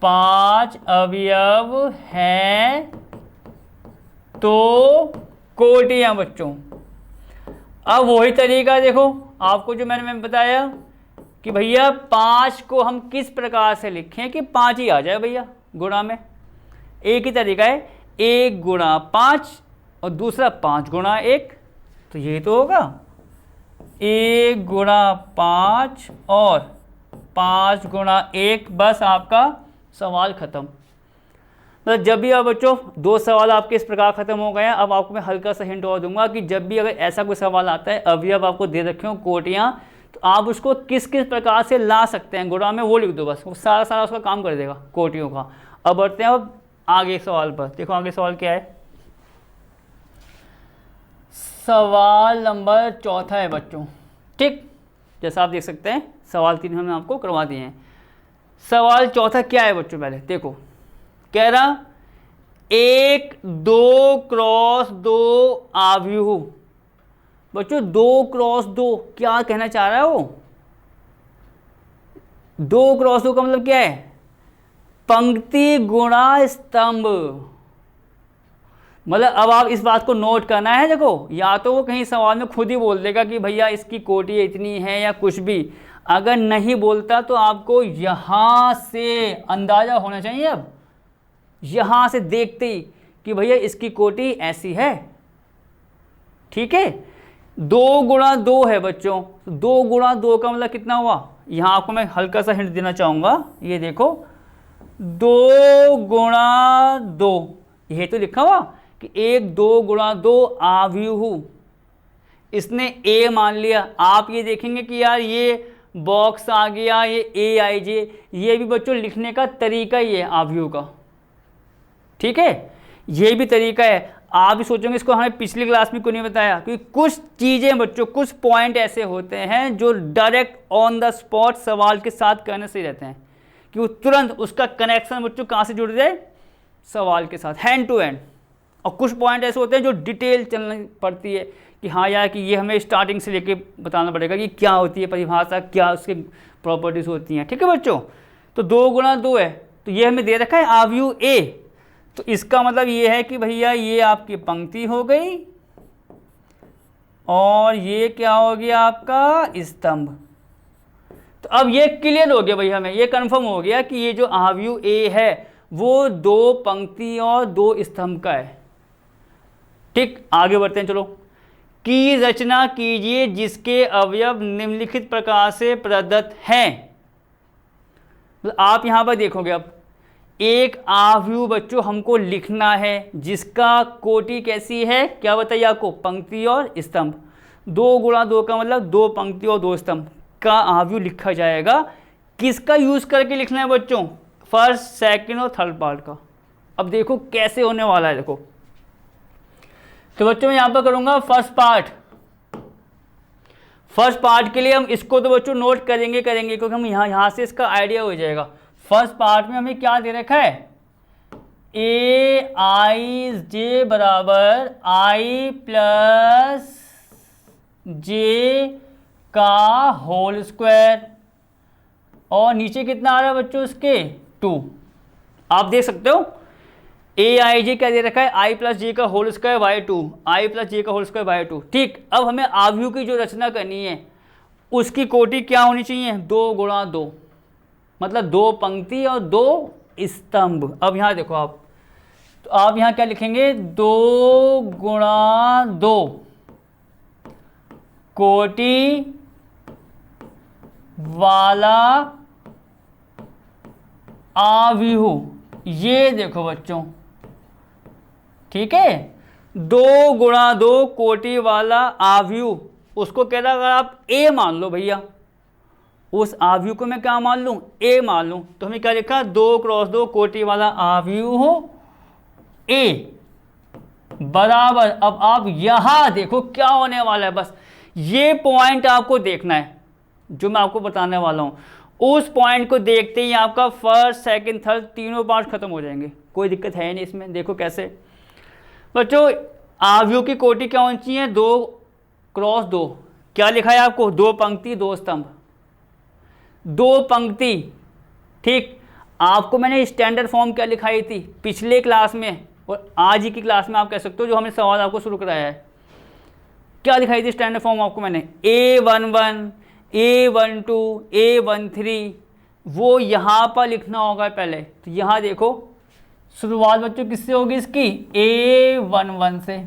5 अवयव हैं तो कोटियां बच्चों। अब वही तरीका देखो आपको जो मैंने बताया कि भैया 5 को हम किस प्रकार से लिखें कि 5 ही आ जाए भैया गुणा में। एक ही तरीका है, 1 गुणा 5 और दूसरा 5 गुणा 1, तो ये तो होगा 1 गुणा 5 और 5 गुणा 1, बस आपका सवाल खत्म। मतलब जब भी आप बच्चों 2 सवाल आपके इस प्रकार खत्म हो गए हैं, अब आपको मैं हल्का सा हिंट और दूंगा कि जब भी अगर ऐसा कोई सवाल आता है, अवयव आपको दे रखे हो कोटियाँ, तो आप उसको किस किस प्रकार से ला सकते हैं गुणा में, वो लिख दो बस, वो सारा उसका काम कर देगा कोटियों का। अब बढ़ते हैं अब आगे सवाल पर, देखो आगे सवाल क्या है, सवाल नंबर 4 है बच्चों, ठीक। जैसा आप देख सकते हैं सवाल 3 हमने आपको करवा दिए हैं। सवाल 4 क्या है बच्चों, पहले देखो कह रहा 1 2 क्रॉस 2 अवयव, बच्चों 2 क्रॉस 2 क्या कहना चाह रहा है वो, 2 क्रॉस 2 का मतलब क्या है, पंक्ति गुणा स्तंभ। मतलब अब आप इस बात को नोट करना है, देखो या तो वो कहीं सवाल में खुद ही बोल देगा कि भैया इसकी कोटि इतनी है या कुछ भी, अगर नहीं बोलता तो आपको यहाँ से अंदाज़ा होना चाहिए अब यहाँ से देखते ही कि भैया इसकी कोटि ऐसी है, ठीक है। 2 गुणा 2 है बच्चों, 2 गुणा 2 का मतलब कितना हुआ, यहाँ आपको मैं हल्का सा हिंट देना चाहूँगा, ये देखो 2 गुणा 2, ये तो लिखा हुआ कि 1 2 गुणा 2 आव्यूह, इसने ए मान लिया। आप ये देखेंगे कि यार ये बॉक्स आ गया, ये ए आई जे, ये भी बच्चों लिखने का तरीका ही है आव्यूह का, ठीक है, ये भी तरीका है। आप भी सोचेंगे इसको हमें पिछली क्लास में क्यों नहीं बताया, क्योंकि कुछ चीज़ें बच्चों, कुछ पॉइंट ऐसे होते हैं जो डायरेक्ट ऑन द स्पॉट सवाल के साथ करने से रहते हैं कि वो तुरंत उसका कनेक्शन बच्चों कहाँ से जुड़ जाए, सवाल के साथ, हैंड टू हैंड। और कुछ पॉइंट ऐसे होते हैं जो डिटेल चलनी पड़ती है कि हाँ यार कि ये हमें स्टार्टिंग से लेके बताना पड़ेगा कि क्या होती है परिभाषा, क्या उसके प्रॉपर्टीज होती हैं, ठीक है बच्चों। तो 2 गुणा 2 है, तो ये हमें दे रखा है आव्यूह ए, तो इसका मतलब ये है कि भैया ये आपकी पंक्ति हो गई और ये क्या हो गया आपका स्तंभ। तो अब ये क्लियर हो गया भैया, हमें ये कंफर्म हो गया कि ये जो आव्यूह ए है वो 2 पंक्ति और 2 स्तंभ का है, ठीक। आगे बढ़ते हैं, चलो। की रचना कीजिए जिसके अवयव निम्नलिखित प्रकार से प्रदत्त हैं। तो आप यहां पर देखोगे, अब एक आव्यूह बच्चों हमको लिखना है जिसका कोटि कैसी है, क्या बताइए आपको, पंक्ति और स्तंभ। 2 गुणा 2 का मतलब 2 पंक्ति और 2 स्तंभ का आव्यूह लिखा जाएगा। किसका यूज करके लिखना है बच्चों, फर्स्ट, सेकंड और थर्ड पार्ट का। अब देखो कैसे होने वाला है, देखो। तो बच्चों मैं यहां पर करूंगा फर्स्ट पार्ट। फर्स्ट पार्ट के लिए हम इसको तो बच्चों नोट करेंगे क्योंकि हम यहां से इसका आइडिया हो जाएगा। फर्स्ट पार्ट में हमें क्या दे रखा है, ए आई जे बराबर आई प्लस जे का होल स्क्वायर, और नीचे कितना आ रहा है बच्चों इसके 2। आप देख सकते हो ए आई जे क्या दे रखा है, आई प्लस जे का whole square by 2, I plus J का होल स्क्वायर बाय 2, ठीक। अब हमें आव्यूह की जो रचना करनी है उसकी कोटि क्या होनी चाहिए, 2 गुणा 2, मतलब 2 पंक्ति और 2 स्तंभ। अब यहाँ देखो आप, तो आप यहाँ क्या लिखेंगे, 2 गुणा 2 कोटि वाला आव्यूह, ये देखो बच्चों, ठीक है। 2 गुणा 2 कोटि वाला आव्यूह, उसको कह रहा, अगर आप ए मान लो भैया, उस आव्यूह को मैं क्या मान लूं, ए मान लूं, तो हमें क्या लिखा, 2 क्रॉस 2 कोटि वाला आव्यूह ए बराबर। अब आप यहां देखो क्या होने वाला है, बस ये पॉइंट आपको देखना है जो मैं आपको बताने वाला हूं। उस पॉइंट को देखते ही आपका फर्स्ट, सेकंड, थर्ड तीनों पार्ट खत्म हो जाएंगे, कोई दिक्कत है नहीं इसमें। देखो कैसे बच्चों, आव्यूह की कोटि क्या होनी चाहिए, 2 क्रॉस 2, क्या लिखा है आपको, 2 पंक्ति 2 स्तंभ, 2 पंक्ति, ठीक। आपको मैंने स्टैंडर्ड फॉर्म क्या लिखाई थी पिछले क्लास में और आज ही की क्लास में आप कह सकते हो, जो हमने सवाल आपको शुरू कराया है, क्या दिखाई थी स्टैंडर्ड फॉर्म आपको मैंने, A11, A12, A13, वो यहाँ पर लिखना होगा पहले। तो यहाँ देखो शुरुआत बच्चों किससे होगी इसकी, A11 से।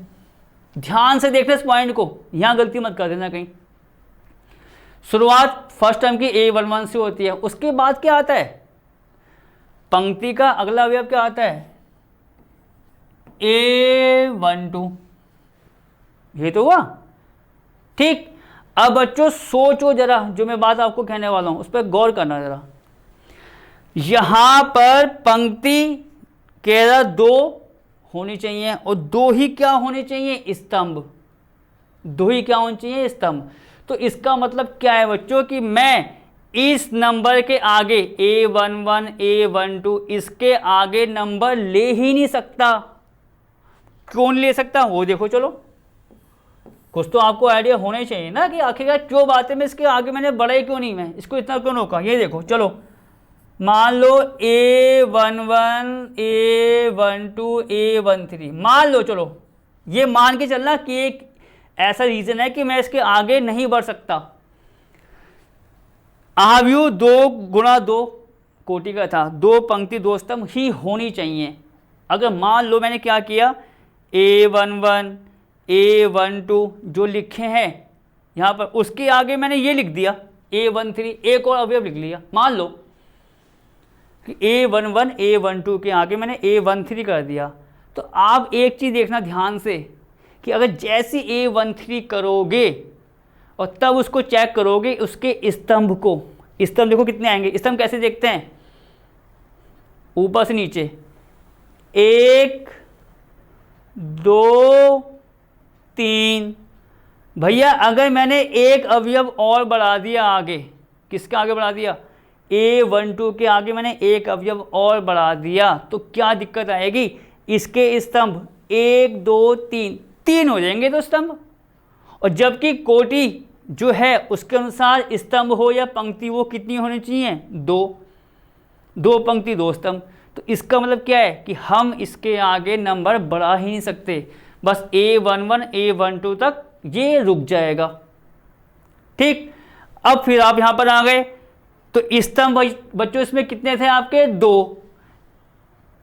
ध्यान से देखना इस पॉइंट को, यहाँ गलती मत कर देना कहीं। शुरुआत फर्स्ट टर्म की A11 से होती है, उसके बाद क्या आता है, पंक्ति का अगला अवयव क्या आता है, A12, ये तो हुआ, ठीक। अब बच्चों सोचो जरा, जो मैं बात आपको कहने वाला हूं उस पर गौर करना जरा। यहां पर पंक्ति कह रहा 2 होनी चाहिए और 2 ही क्या होने चाहिए, स्तंभ, 2 ही क्या होनी चाहिए, स्तंभ। तो इसका मतलब क्या है बच्चों कि मैं इस नंबर के आगे A11, A12 इसके आगे नंबर ले ही नहीं सकता। क्यों नहीं ले सकता वो देखो, चलो कुछ तो आपको आइडिया होना ही चाहिए ना कि आखिरकार क्यों बात है, मैं इसके आगे मैंने बढ़ा ही क्यों नहीं, मैं इसको इतना क्यों रोका। ये देखो चलो, मान लो A11, A12, A13 मान लो, चलो ये मान के चलना कि एक ऐसा रीजन है कि मैं इसके आगे नहीं बढ़ सकता। आव्यूह 2 गुणा 2 कोटि का था, 2 पंक्ति 2 स्तंभ ही होनी चाहिए। अगर मान लो मैंने क्या किया, A11 A12 जो लिखे हैं यहाँ पर, उसके आगे मैंने ये लिख दिया A13, एक और अवयव लिख लिया। मान लो कि A11 A12 के आगे मैंने A13 कर दिया। तो आप एक चीज़ देखना ध्यान से कि अगर जैसे A13 करोगे और तब उसको चेक करोगे उसके स्तंभ को, स्तंभ देखो कितने आएंगे। स्तंभ कैसे देखते हैं, ऊपर से नीचे, 1 2 3। भैया अगर मैंने एक अवयव और बढ़ा दिया आगे, किसके आगे बढ़ा दिया, A12 के आगे मैंने एक अवयव और बढ़ा दिया, तो क्या दिक्कत आएगी, इसके स्तंभ 1 2 3 3 हो जाएंगे तो स्तंभ। और जबकि कोटि जो है उसके अनुसार स्तंभ हो या पंक्ति वो कितनी होनी चाहिए, 2 पंक्ति 2 स्तंभ। तो इसका मतलब क्या है कि हम इसके आगे नंबर बढ़ा ही नहीं सकते, बस A11 A12 तक ये रुक जाएगा। ठीक, अब फिर आप यहां पर आ गए तो स्तंभ बच्चों इसमें कितने थे आपके, 2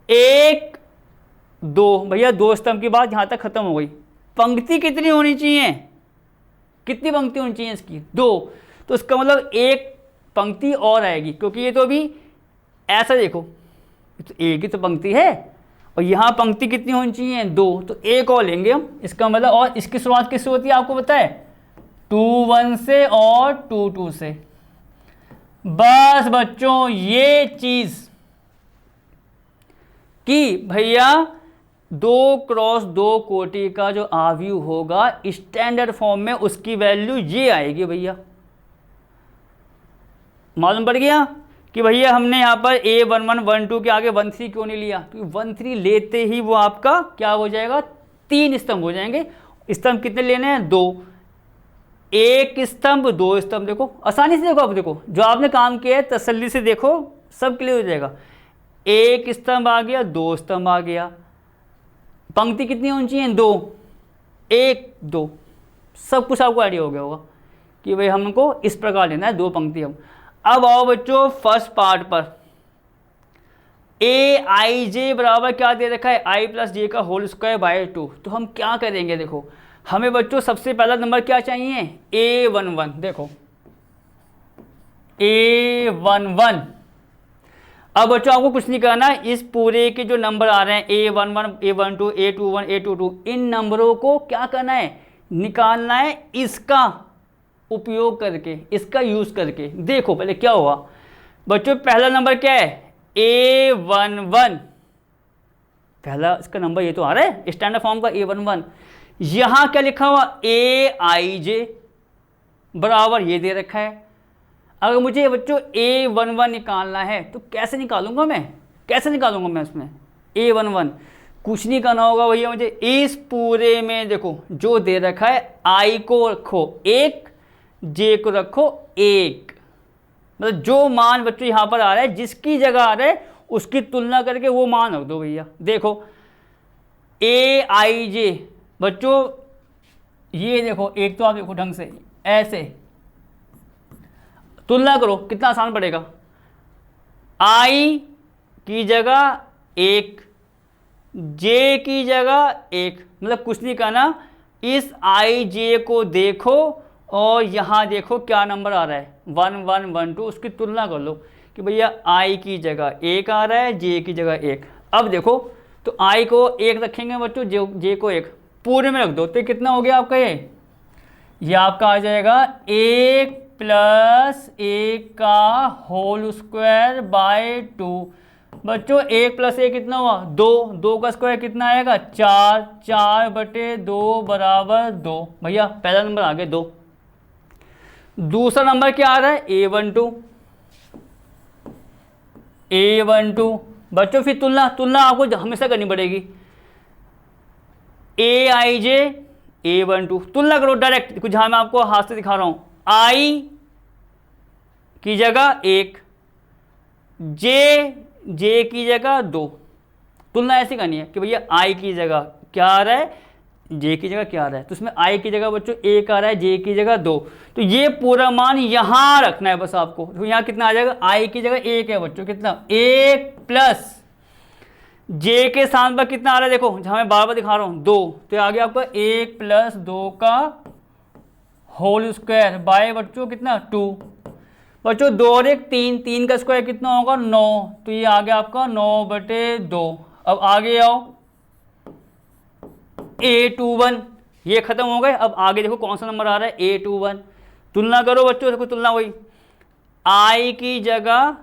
1 2। भैया 2 स्तंभ की बात यहां तक खत्म हो गई। पंक्ति कितनी होनी चाहिए, कितनी पंक्ति होनी चाहिए इसकी, 2। तो इसका मतलब एक पंक्ति और आएगी, क्योंकि ये तो अभी ऐसा देखो, तो एक ही तो पंक्ति है और यहाँ पंक्ति कितनी होनी चाहिए, 2। तो एक और लेंगे हम, इसका मतलब। और इसकी शुरुआत किससे होती है आपको पता है, 2 1 से और 2 2 से। बस बच्चों ये चीज कि भैया 2 क्रॉस 2 कोटि का जो आव्यूह होगा स्टैंडर्ड फॉर्म में, उसकी वैल्यू ये आएगी। भैया मालूम पड़ गया कि भैया हमने यहाँ पर A11 12 के आगे 13 क्यों नहीं लिया, क्योंकि 13 लेते ही वो आपका क्या हो जाएगा, 3 स्तंभ हो जाएंगे। स्तंभ कितने लेने हैं, 2। 1 स्तंभ 2 स्तंभ। देखो आसानी से देखो, अब देखो जो आपने काम किया है तसल्ली से देखो, सब क्लियर हो जाएगा। 1 स्तंभ आ गया, 2 स्तंभ आ गया, पंक्ति कितनी होनी चाहिए, 2 1 2। सब कुछ आपको आइडिया हो गया होगा कि भाई हमको इस प्रकार लेना है 2 पंक्ति हम। अब आओ बच्चों फर्स्ट पार्ट पर, AIJ बराबर क्या दे रखा है, I + J का होल स्क्वायर बाय 2। तो हम क्या करेंगे, देखो हमें बच्चों सबसे पहला नंबर क्या चाहिए, A11। देखो A11। अब बच्चों आपको कुछ नहीं करना, इस पूरे के जो नंबर आ रहे हैं A11 A12 A21 A22, इन नंबरों को क्या करना है, निकालना है इसका उपयोग करके, इसका यूज करके। देखो पहले क्या हुआ बच्चों, पहला नंबर क्या है, A11। पहला इसका नंबर ये तो आ रहा है स्टैंडर्ड फॉर्म का A11। यहां क्या लिखा हुआ, AIJ बराबर ये दे रखा है। अगर मुझे बच्चों A11 निकालना है तो कैसे निकालूंगा मैं, कैसे निकालूंगा मैं उसमें A11, कुछ नहीं करना होगा भैया मुझे। इस पूरे में देखो जो दे रखा है, I को रखो 1, J को रखो 1। मतलब जो मान बच्चों यहाँ पर आ रहा है, जिसकी जगह आ रहा है उसकी तुलना करके वो मान रख दो भैया। देखो AIJ बच्चों, ये देखो एक तो आप देखो ढंग से ऐसे तुलना करो, कितना आसान पड़ेगा। I की जगह 1, J की जगह 1, मतलब कुछ नहीं करना, इस IJ को देखो और यहाँ देखो क्या नंबर आ रहा है, 1 1 1 2, उसकी तुलना कर लो कि भैया I की जगह 1 आ रहा है, J की जगह 1। अब देखो तो I को 1 रखेंगे बच्चों, J को 1 पूरे में रख दो, तो कितना हो गया आपका, ये आपका आ जाएगा 1 + 1 का होल स्क्वायर बाय 2। बच्चों 1 + 1 कितना हुआ, 2, 2 का स्क्वायर कितना आएगा, 4, 4/2 बराबर 2। भैया पहला नंबर आ गया 2। दूसरा नंबर क्या आ रहा है, A12। बच्चों फिर तुलना आपको हमेशा करनी पड़ेगी। AIJ A12 तुलना करो डायरेक्ट, कुछ जहां मैं आपको हाथ से दिखा रहा हूं। I की जगह 1, J की जगह 2। तुलना ऐसी करनी है कि भैया I की जगह क्या आ रहा है, J की जगह क्या आ रहा है। तो इसमें I की जगह बच्चों 1 आ रहा है, J की जगह 2। तो ये पूरा मान यहां रखना है बस आपको। तो यहां कितना आ जाएगा, I की जगह 1 है बच्चों, कितना, 1 + जे के स्थान पर कितना आ रहा है देखो, जहां मैं बार बार दिखा रहा हूं 2, तो आ गया आपका 1 + 2 का होल स्क्वायर बाय बच्चों कितना 2। बच्चों 2 और 1 3, 3 का स्क्वायर कितना होगा 9, तो ये आ गया आपका 9/2। अब आगे आओ A21, ये खत्म हो गए। अब आगे देखो कौन सा नंबर आ रहा है A21, तुलना करो बच्चों, देखो तुलना वही i की जगह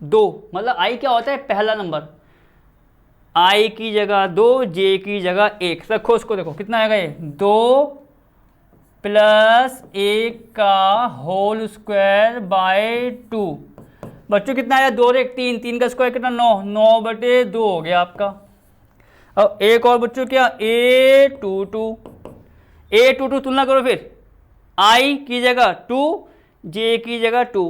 2, मतलब i क्या होता है पहला नंबर, i की जगह 2, j की जगह 1 रखो उसको, देखो कितना आएगा ये 2 + 1 का होल स्क्वायर बाय 2। बच्चों कितना आया 2 और 1 3, 3 का स्क्वायर कितना 9, 9/2 हो गया आपका। अब एक और बच्चों क्या A22 तुलना करो फिर, i की जगह 2, j की जगह 2,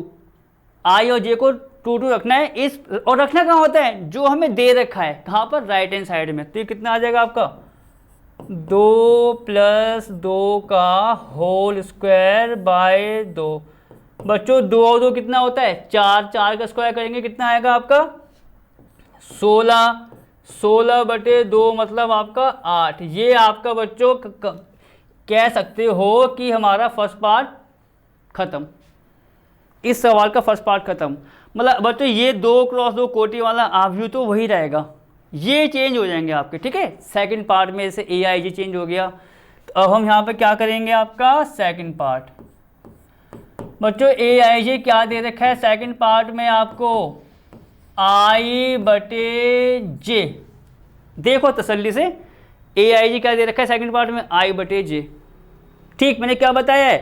i और j को 2 रखना है इस, और रखना कहाँ होता है जो हमें दे रखा है, कहाँ पर राइट हैंड साइड में। तो ये कितना आ जाएगा आपका 2 + 2 का होल स्क्वायर बाय 2। बच्चों 2 और 2 कितना होता है 4, 4 का स्क्वायर करेंगे कितना आएगा आपका 16, 16/2 मतलब आपका 8। ये आपका बच्चों कह सकते हो कि हमारा फर्स्ट पार्ट खत्म, इस सवाल का फर्स्ट पार्ट खत्म। मतलब बच्चों ये 2 × 2 कोटि वाला आव्यूह तो वही रहेगा, ये चेंज हो जाएंगे आपके, ठीक है। सेकंड पार्ट में से AIJ चेंज हो गया। तो अब हम यहाँ पे क्या करेंगे आपका सेकंड पार्ट। बच्चों AIJ क्या दे रखा है सेकंड पार्ट में आपको I/J, देखो तसल्ली से AIJ क्या दे रखा है सेकंड पार्ट में I/J। ठीक, मैंने क्या बताया है,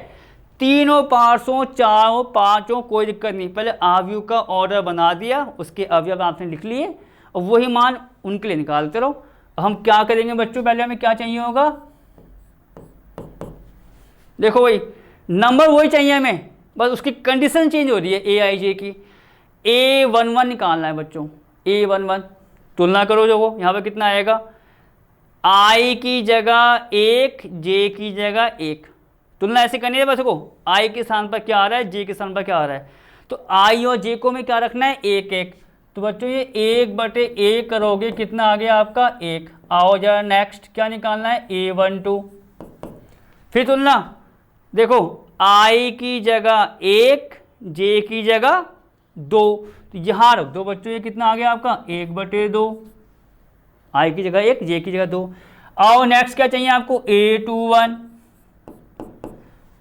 तीनों पार्ट्सों, चारों पांचों कोई दिक्कत नहीं, पहले आव्यूह का ऑर्डर बना दिया, उसके अवयव आपने लिख लिए और वही मान उनके लिए निकालते रहो। हम क्या करेंगे बच्चों, पहले हमें क्या चाहिए होगा, देखो वही नंबर वही चाहिए हमें, बस उसकी कंडीशन चेंज हो रही है AIJ की। A11 निकालना है बच्चों, A11 तुलना करो, जो वो यहाँ पे कितना आएगा I की जगह 1, J की जगह 1, तुलना ऐसे करनी है बस को, I के स्थान पर क्या आ रहा है, J के स्थान पर क्या आ रहा है, तो I और J को में क्या रखना है 1 1। तो बच्चों ये 1/1 करोगे कितना आ गया आपका 1। आओ जरा नेक्स्ट क्या निकालना है A12, फिर तुलना देखो I की जगह 1, J की जगह 2, तो यहाँ रख दो बच्चों, ये कितना आ गया आपका 1/2, I की जगह 1, J की जगह 2। आओ नेक्स्ट क्या चाहिए आपको A21,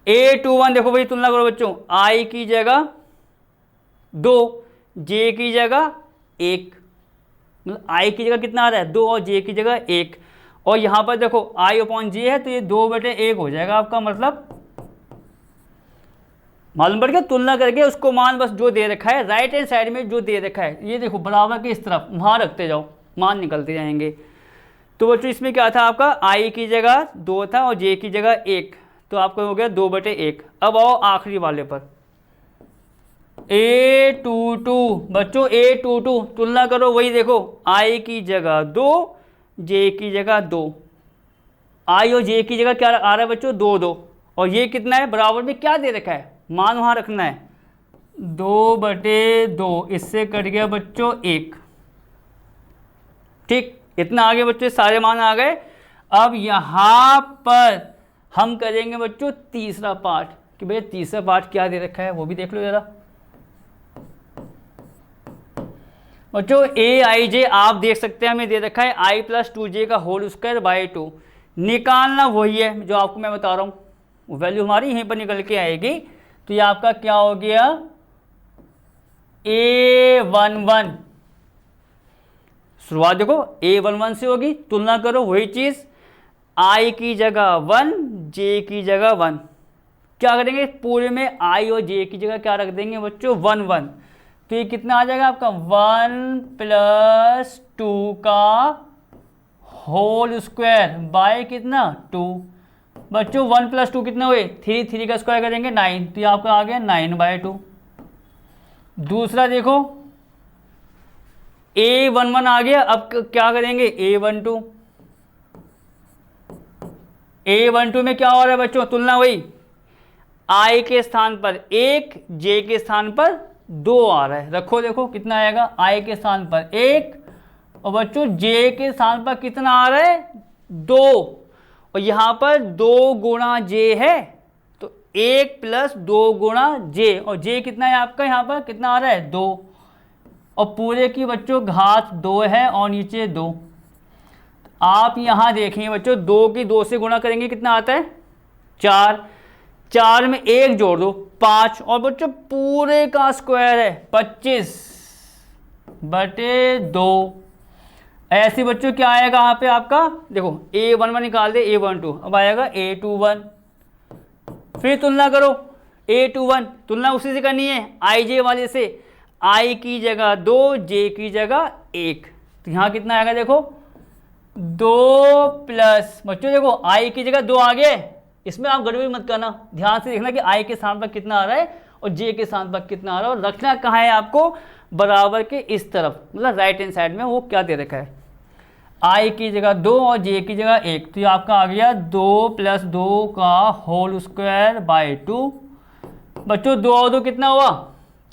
A21 देखो भाई तुलना करो बच्चों, I की जगह 2, J की जगह 1, मतलब I की जगह कितना आ रहा है 2 और J की जगह 1, और यहाँ पर देखो I/J है तो ये 2/1 हो जाएगा आपका, मतलब मालूम पड़ गया। तुलना करके उसको मान बस जो दे रखा है राइट हैंड साइड में जो दे रखा है, ये देखो बराबर के इस तरफ वहाँ रखते जाओ, मान निकलते जाएंगे। तो बच्चों इसमें क्या था आपका I की जगह 2 था और J की जगह 1, तो आपका हो गया 2/1। अब आओ आखिरी वाले पर A22, बच्चों A22 तुलना करो, वही देखो I की जगह 2, J की जगह 2, I और J की जगह क्या आ रहा है बच्चों 2 2, और ये कितना है बराबर में क्या दे रखा है, मान वहाँ रखना है 2/2, इससे कट गया बच्चों 1। ठीक, इतना आगे बच्चों सारे मान आ गए। अब यहाँ पर हम करेंगे बच्चों तीसरा पार्ट, कि भैया तीसरा पार्ट क्या दे रखा है वो भी देख लो जरा। बच्चों AIJ आप देख सकते हैं हमें दे रखा है I + 2J का होल स्क्वायर बाय 2, निकालना वही है जो आपको मैं बता रहा हूँ, वैल्यू हमारी यहीं पर निकल के आएगी। तो ये आपका क्या हो गया A11, शुरुआत देखो A11 से होगी, तुलना करो वही चीज़, I की जगह 1, J की जगह 1, क्या करेंगे पूरे में I और J की जगह क्या रख देंगे बच्चों 1 1, तो ये कितना आ जाएगा आपका 1 + 2 का होल स्क्वायर बाय कितना 2। बच्चों 1 + 2 कितने हुए 3, 3 का स्क्वायर करेंगे 9, तो ये आपका आ गया 9/2। दूसरा देखो A11 आ गया, अब क्या करेंगे A12, A12 में क्या हो रहा है बच्चों तुलना वही, I के स्थान पर 1, J के स्थान पर 2 आ रहा है, रखो देखो कितना आएगा I के स्थान पर 1 और बच्चों जे के स्थान पर कितना आ रहा है 2, और यहाँ पर 2 गुणा जे है तो 1 + 2 गुणा जे, और जे कितना है आपका यहाँ पर कितना आ रहा है 2, और पूरे की बच्चों घात 2 है और नीचे 2। आप यहाँ देखेंगे बच्चों 2 की 2 से गुणा करेंगे कितना आता है 4, 4 में 1 जोड़ दो 5, और बच्चों पूरे का स्क्वायर है 25/2। ऐसे बच्चों क्या आएगा यहाँ पे आपका, देखो A11 निकाल दे A12, अब आएगा A21। फिर तुलना करो A21, तुलना उसी से करनी है IJ वाले से, I की जगह 2, J की जगह 1, तो यहाँ कितना आएगा देखो 2 प्लस, बच्चों देखो I की जगह 2 आ गए, इसमें आप गड़बड़ी मत करना, ध्यान से देखना कि I के स्थान पर कितना आ रहा है और J के स्थान पर कितना आ रहा है, और रखना कहाँ है आपको बराबर के इस तरफ, मतलब राइट हैंड साइड में वो क्या दे रखा है I की जगह 2 और J की जगह 1, तो ये आपका आ गया 2 + 2 का होल स्क्वायर बाई 2। बच्चों 2 और 2 कितना हुआ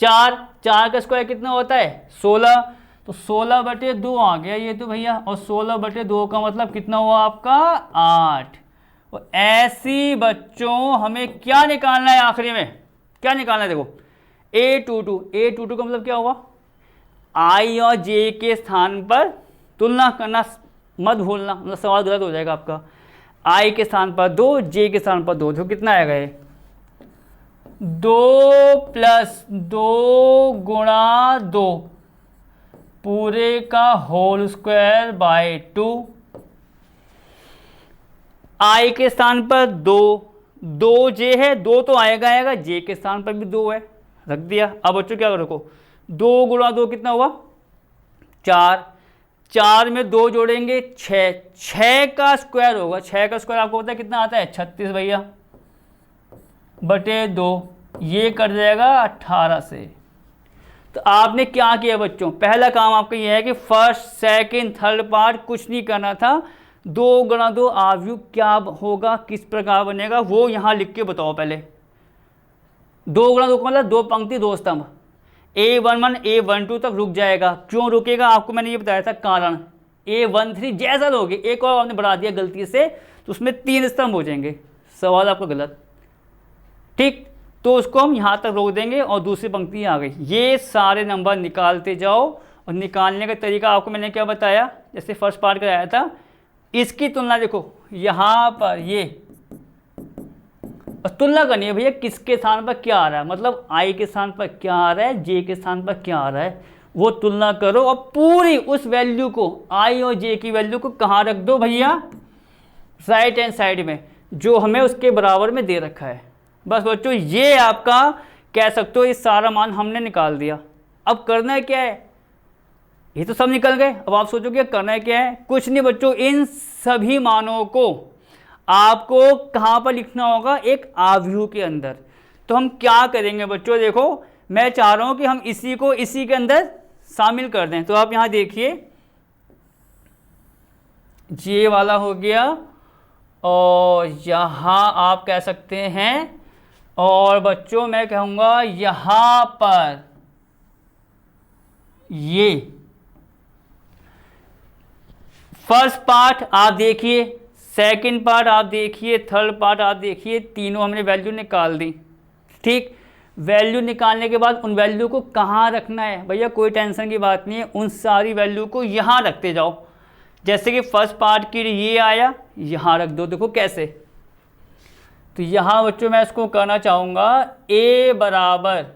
4, 4 का स्क्वायर कितना होता है 16, तो 16/2 आ गया ये तो भैया, और 16/2 का मतलब कितना हुआ आपका 8। और ऐसी बच्चों हमें क्या निकालना है आखिरी में, क्या निकालना है देखो A22 का मतलब क्या हुआ I और J के स्थान पर तुलना करना मत भूलना, मतलब सवाल गलत हो जाएगा आपका। I के स्थान पर 2, J के स्थान पर 2, तो कितना आएगा ये 2 + 2 गुणा 2 पूरे का होल स्क्वायर बाई 2। I के स्थान पर 2, 2 J है, 2 तो आएगा, J के स्थान पर भी 2 है, रख दिया। अब बच्चों क्या करो, 2 गुणा 2 कितना हुआ 4, 4 में 2 जोड़ेंगे 6, 6 का स्क्वायर होगा, 6 का स्क्वायर आपको पता है कितना आता है 36 भैया बटे 2, ये कट जाएगा 18 से। तो आपने क्या किया बच्चों, पहला काम आपका ये है कि फर्स्ट सेकंड थर्ड पार्ट कुछ नहीं करना था, 2 गुणा 2 आव्यूह क्या होगा, किस प्रकार बनेगा वो यहाँ लिख के बताओ पहले। 2 गुणा 2 का मतलब 2 पंक्ति 2 स्तंभ, A11 A12 तक रुक जाएगा। क्यों रुकेगा आपको मैंने ये बताया था कारण, A13 जैसा लोगे, एक और आपने बढ़ा दिया गलती से तो उसमें 3 स्तंभ हो जाएंगे, सवाल आपका गलत, ठीक। तो उसको हम यहाँ तक रोक देंगे और दूसरी पंक्ति आ गई। ये सारे नंबर निकालते जाओ, और निकालने का तरीका आपको मैंने क्या बताया, जैसे फर्स्ट पार्ट कराया था, इसकी तुलना देखो यहाँ पर ये तुलना करनी है भैया किसके स्थान पर क्या आ रहा है, मतलब I के स्थान पर क्या आ रहा है, J के स्थान पर क्या आ रहा है, वो तुलना करो और पूरी उस वैल्यू को I और J की वैल्यू को कहाँ रख दो भैया, राइट हैंड साइड में, जो हमें उसके बराबर में दे रखा है। बस बच्चों ये आपका कह सकते हो, ये सारा मान हमने निकाल दिया। अब करना है क्या है, ये तो सब निकल गए, अब आप सोचोगे करना है क्या है, कुछ नहीं बच्चों, इन सभी मानों को आपको कहाँ पर लिखना होगा, एक आव्यूह के अंदर। तो हम क्या करेंगे बच्चों, देखो मैं चाह रहा हूँ कि हम इसी को इसी के अंदर शामिल कर दें। तो आप यहाँ देखिए ये वाला हो गया, और यहाँ आप कह सकते हैं, और बच्चों मैं कहूँगा यहाँ पर ये फर्स्ट पार्ट आप देखिए, सेकंड पार्ट आप देखिए, थर्ड पार्ट आप देखिए, तीनों हमने वैल्यू निकाल दी, ठीक। वैल्यू निकालने के बाद उन वैल्यू को कहाँ रखना है भैया, कोई टेंशन की बात नहीं है, उन सारी वैल्यू को यहाँ रखते जाओ। जैसे कि फर्स्ट पार्ट के लिए ये आया, यहाँ रख दो, देखो कैसे। तो यहाँ बच्चों मैं इसको करना चाहूँगा A बराबर,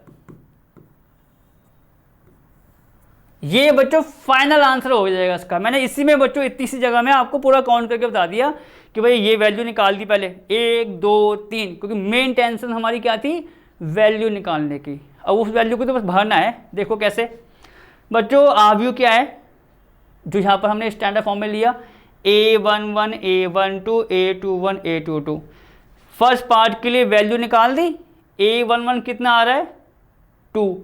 ये बच्चों फाइनल आंसर हो जाएगा इसका। मैंने इसी में बच्चों इतनी सी जगह में आपको पूरा काउंट करके बता दिया कि भाई ये वैल्यू निकाल दी पहले 1 2 3, क्योंकि मेन टेंशन हमारी क्या थी, वैल्यू निकालने की। अब उस वैल्यू को तो बस भरना है। देखो कैसे बच्चों, आव्यूह क्या है जो यहाँ पर हमने स्टैंडर्ड फॉर्म में लिया, A11 A12 A21 A22। First part के लिए वैल्यू निकाल दी, A11 कितना आ रहा है 2,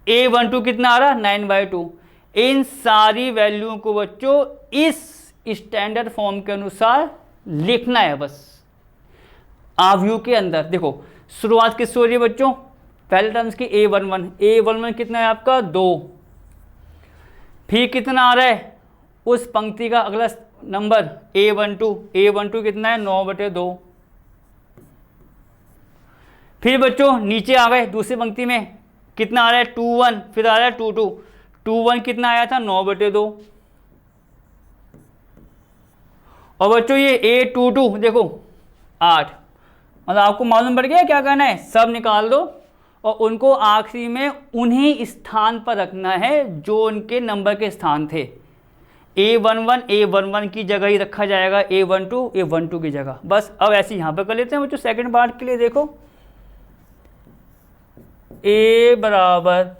A12 कितना आ रहा है 9/2। इन सारी वैल्यू को बच्चों इस स्टैंडर्ड फॉर्म के अनुसार लिखना है बस आव्यूह के अंदर। देखो शुरुआत किससे हो रही है बच्चों, पहले टर्म्स की A11 कितना है आपका 2, फिर कितना आ रहा है उस पंक्ति का अगला नंबर A12 कितना है 9/2। फिर बच्चों नीचे आ गए दूसरी पंक्ति में कितना आ रहा है 21, फिर आ रहा है 22। 21 कितना आया था 9/2। और बच्चों ये A22 देखो 8, मतलब आपको मालूम पड़ गया क्या करना है, सब निकाल दो और उनको आखिरी में उन्हीं स्थान पर रखना है जो उनके नंबर के स्थान थे। A11 की जगह ही रखा जाएगा, A12 की जगह। बस अब ऐसे यहाँ पर कर लेते हैं बच्चों सेकंड पार्ट के लिए। देखो A बराबर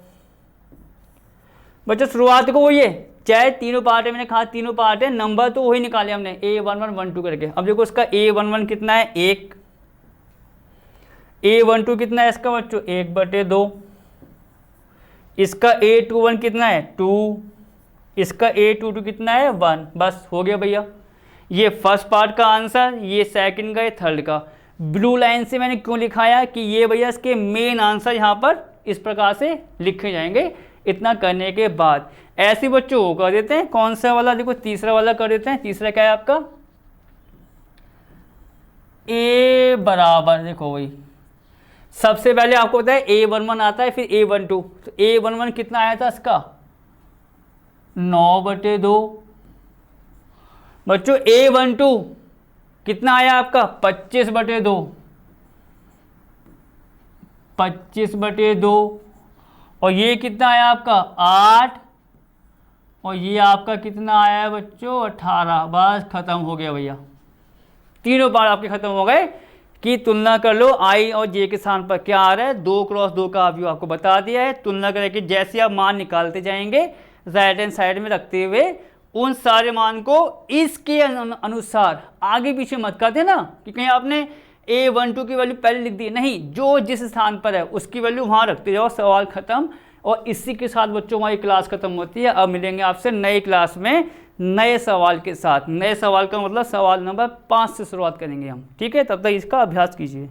बच्चों शुरुआत को वही है, चाहे तीनों पार्ट है, मैंने कहा तीनों पार्ट है, नंबर तो वही निकाले हमने A11 12 करके। अब देखो इसका A11 कितना है 1, A12 कितना है इसका बच्चों 1/2, इसका A21 कितना है 2, इसका A22 कितना है 1। बस हो गया भैया, ये फर्स्ट पार्ट का आंसर, ये सेकंड का, ये थर्ड का। ब्लू लाइन से मैंने क्यों लिखाया कि ये भैया इसके मेन आंसर यहाँ पर इस प्रकार से लिखे जाएंगे। इतना करने के बाद ऐसे बच्चों को कर देते हैं, कौन सा वाला देखो तीसरा वाला कर देते हैं। तीसरा क्या है आपका A बराबर, देखो वही सबसे पहले आपको पता है A11 आता है, फिर A12। तो A11 कितना आया था इसका 9/2। बच्चों A12 कितना आया आपका 25/2, 25/2। और ये कितना आया आपका 8, और ये आपका कितना आया है बच्चों 18। बस खत्म हो गया भैया, तीनों पार्ट आपके खत्म हो गए। कि तुलना कर लो I और J के स्थान पर क्या आ रहा है, 2x2 का व्यू आपको बता दिया है। तुलना करके जैसे आप मान निकालते जाएंगे राइट हैंड साइड में रखते हुए उन सारे मान को इसके अनुसार आगे पीछे मत कर देना कि कहीं आपने A12 की वैल्यू पहले लिख दी, नहीं, जो जिस स्थान पर है उसकी वैल्यू वहाँ रखते जाओ, सवाल खत्म। और इसी के साथ बच्चों हमारी क्लास खत्म होती है। अब मिलेंगे आपसे नई क्लास में नए सवाल के साथ। नए सवाल का मतलब सवाल नंबर 5 से शुरुआत करेंगे हम, ठीक है। तब तक इसका अभ्यास कीजिए।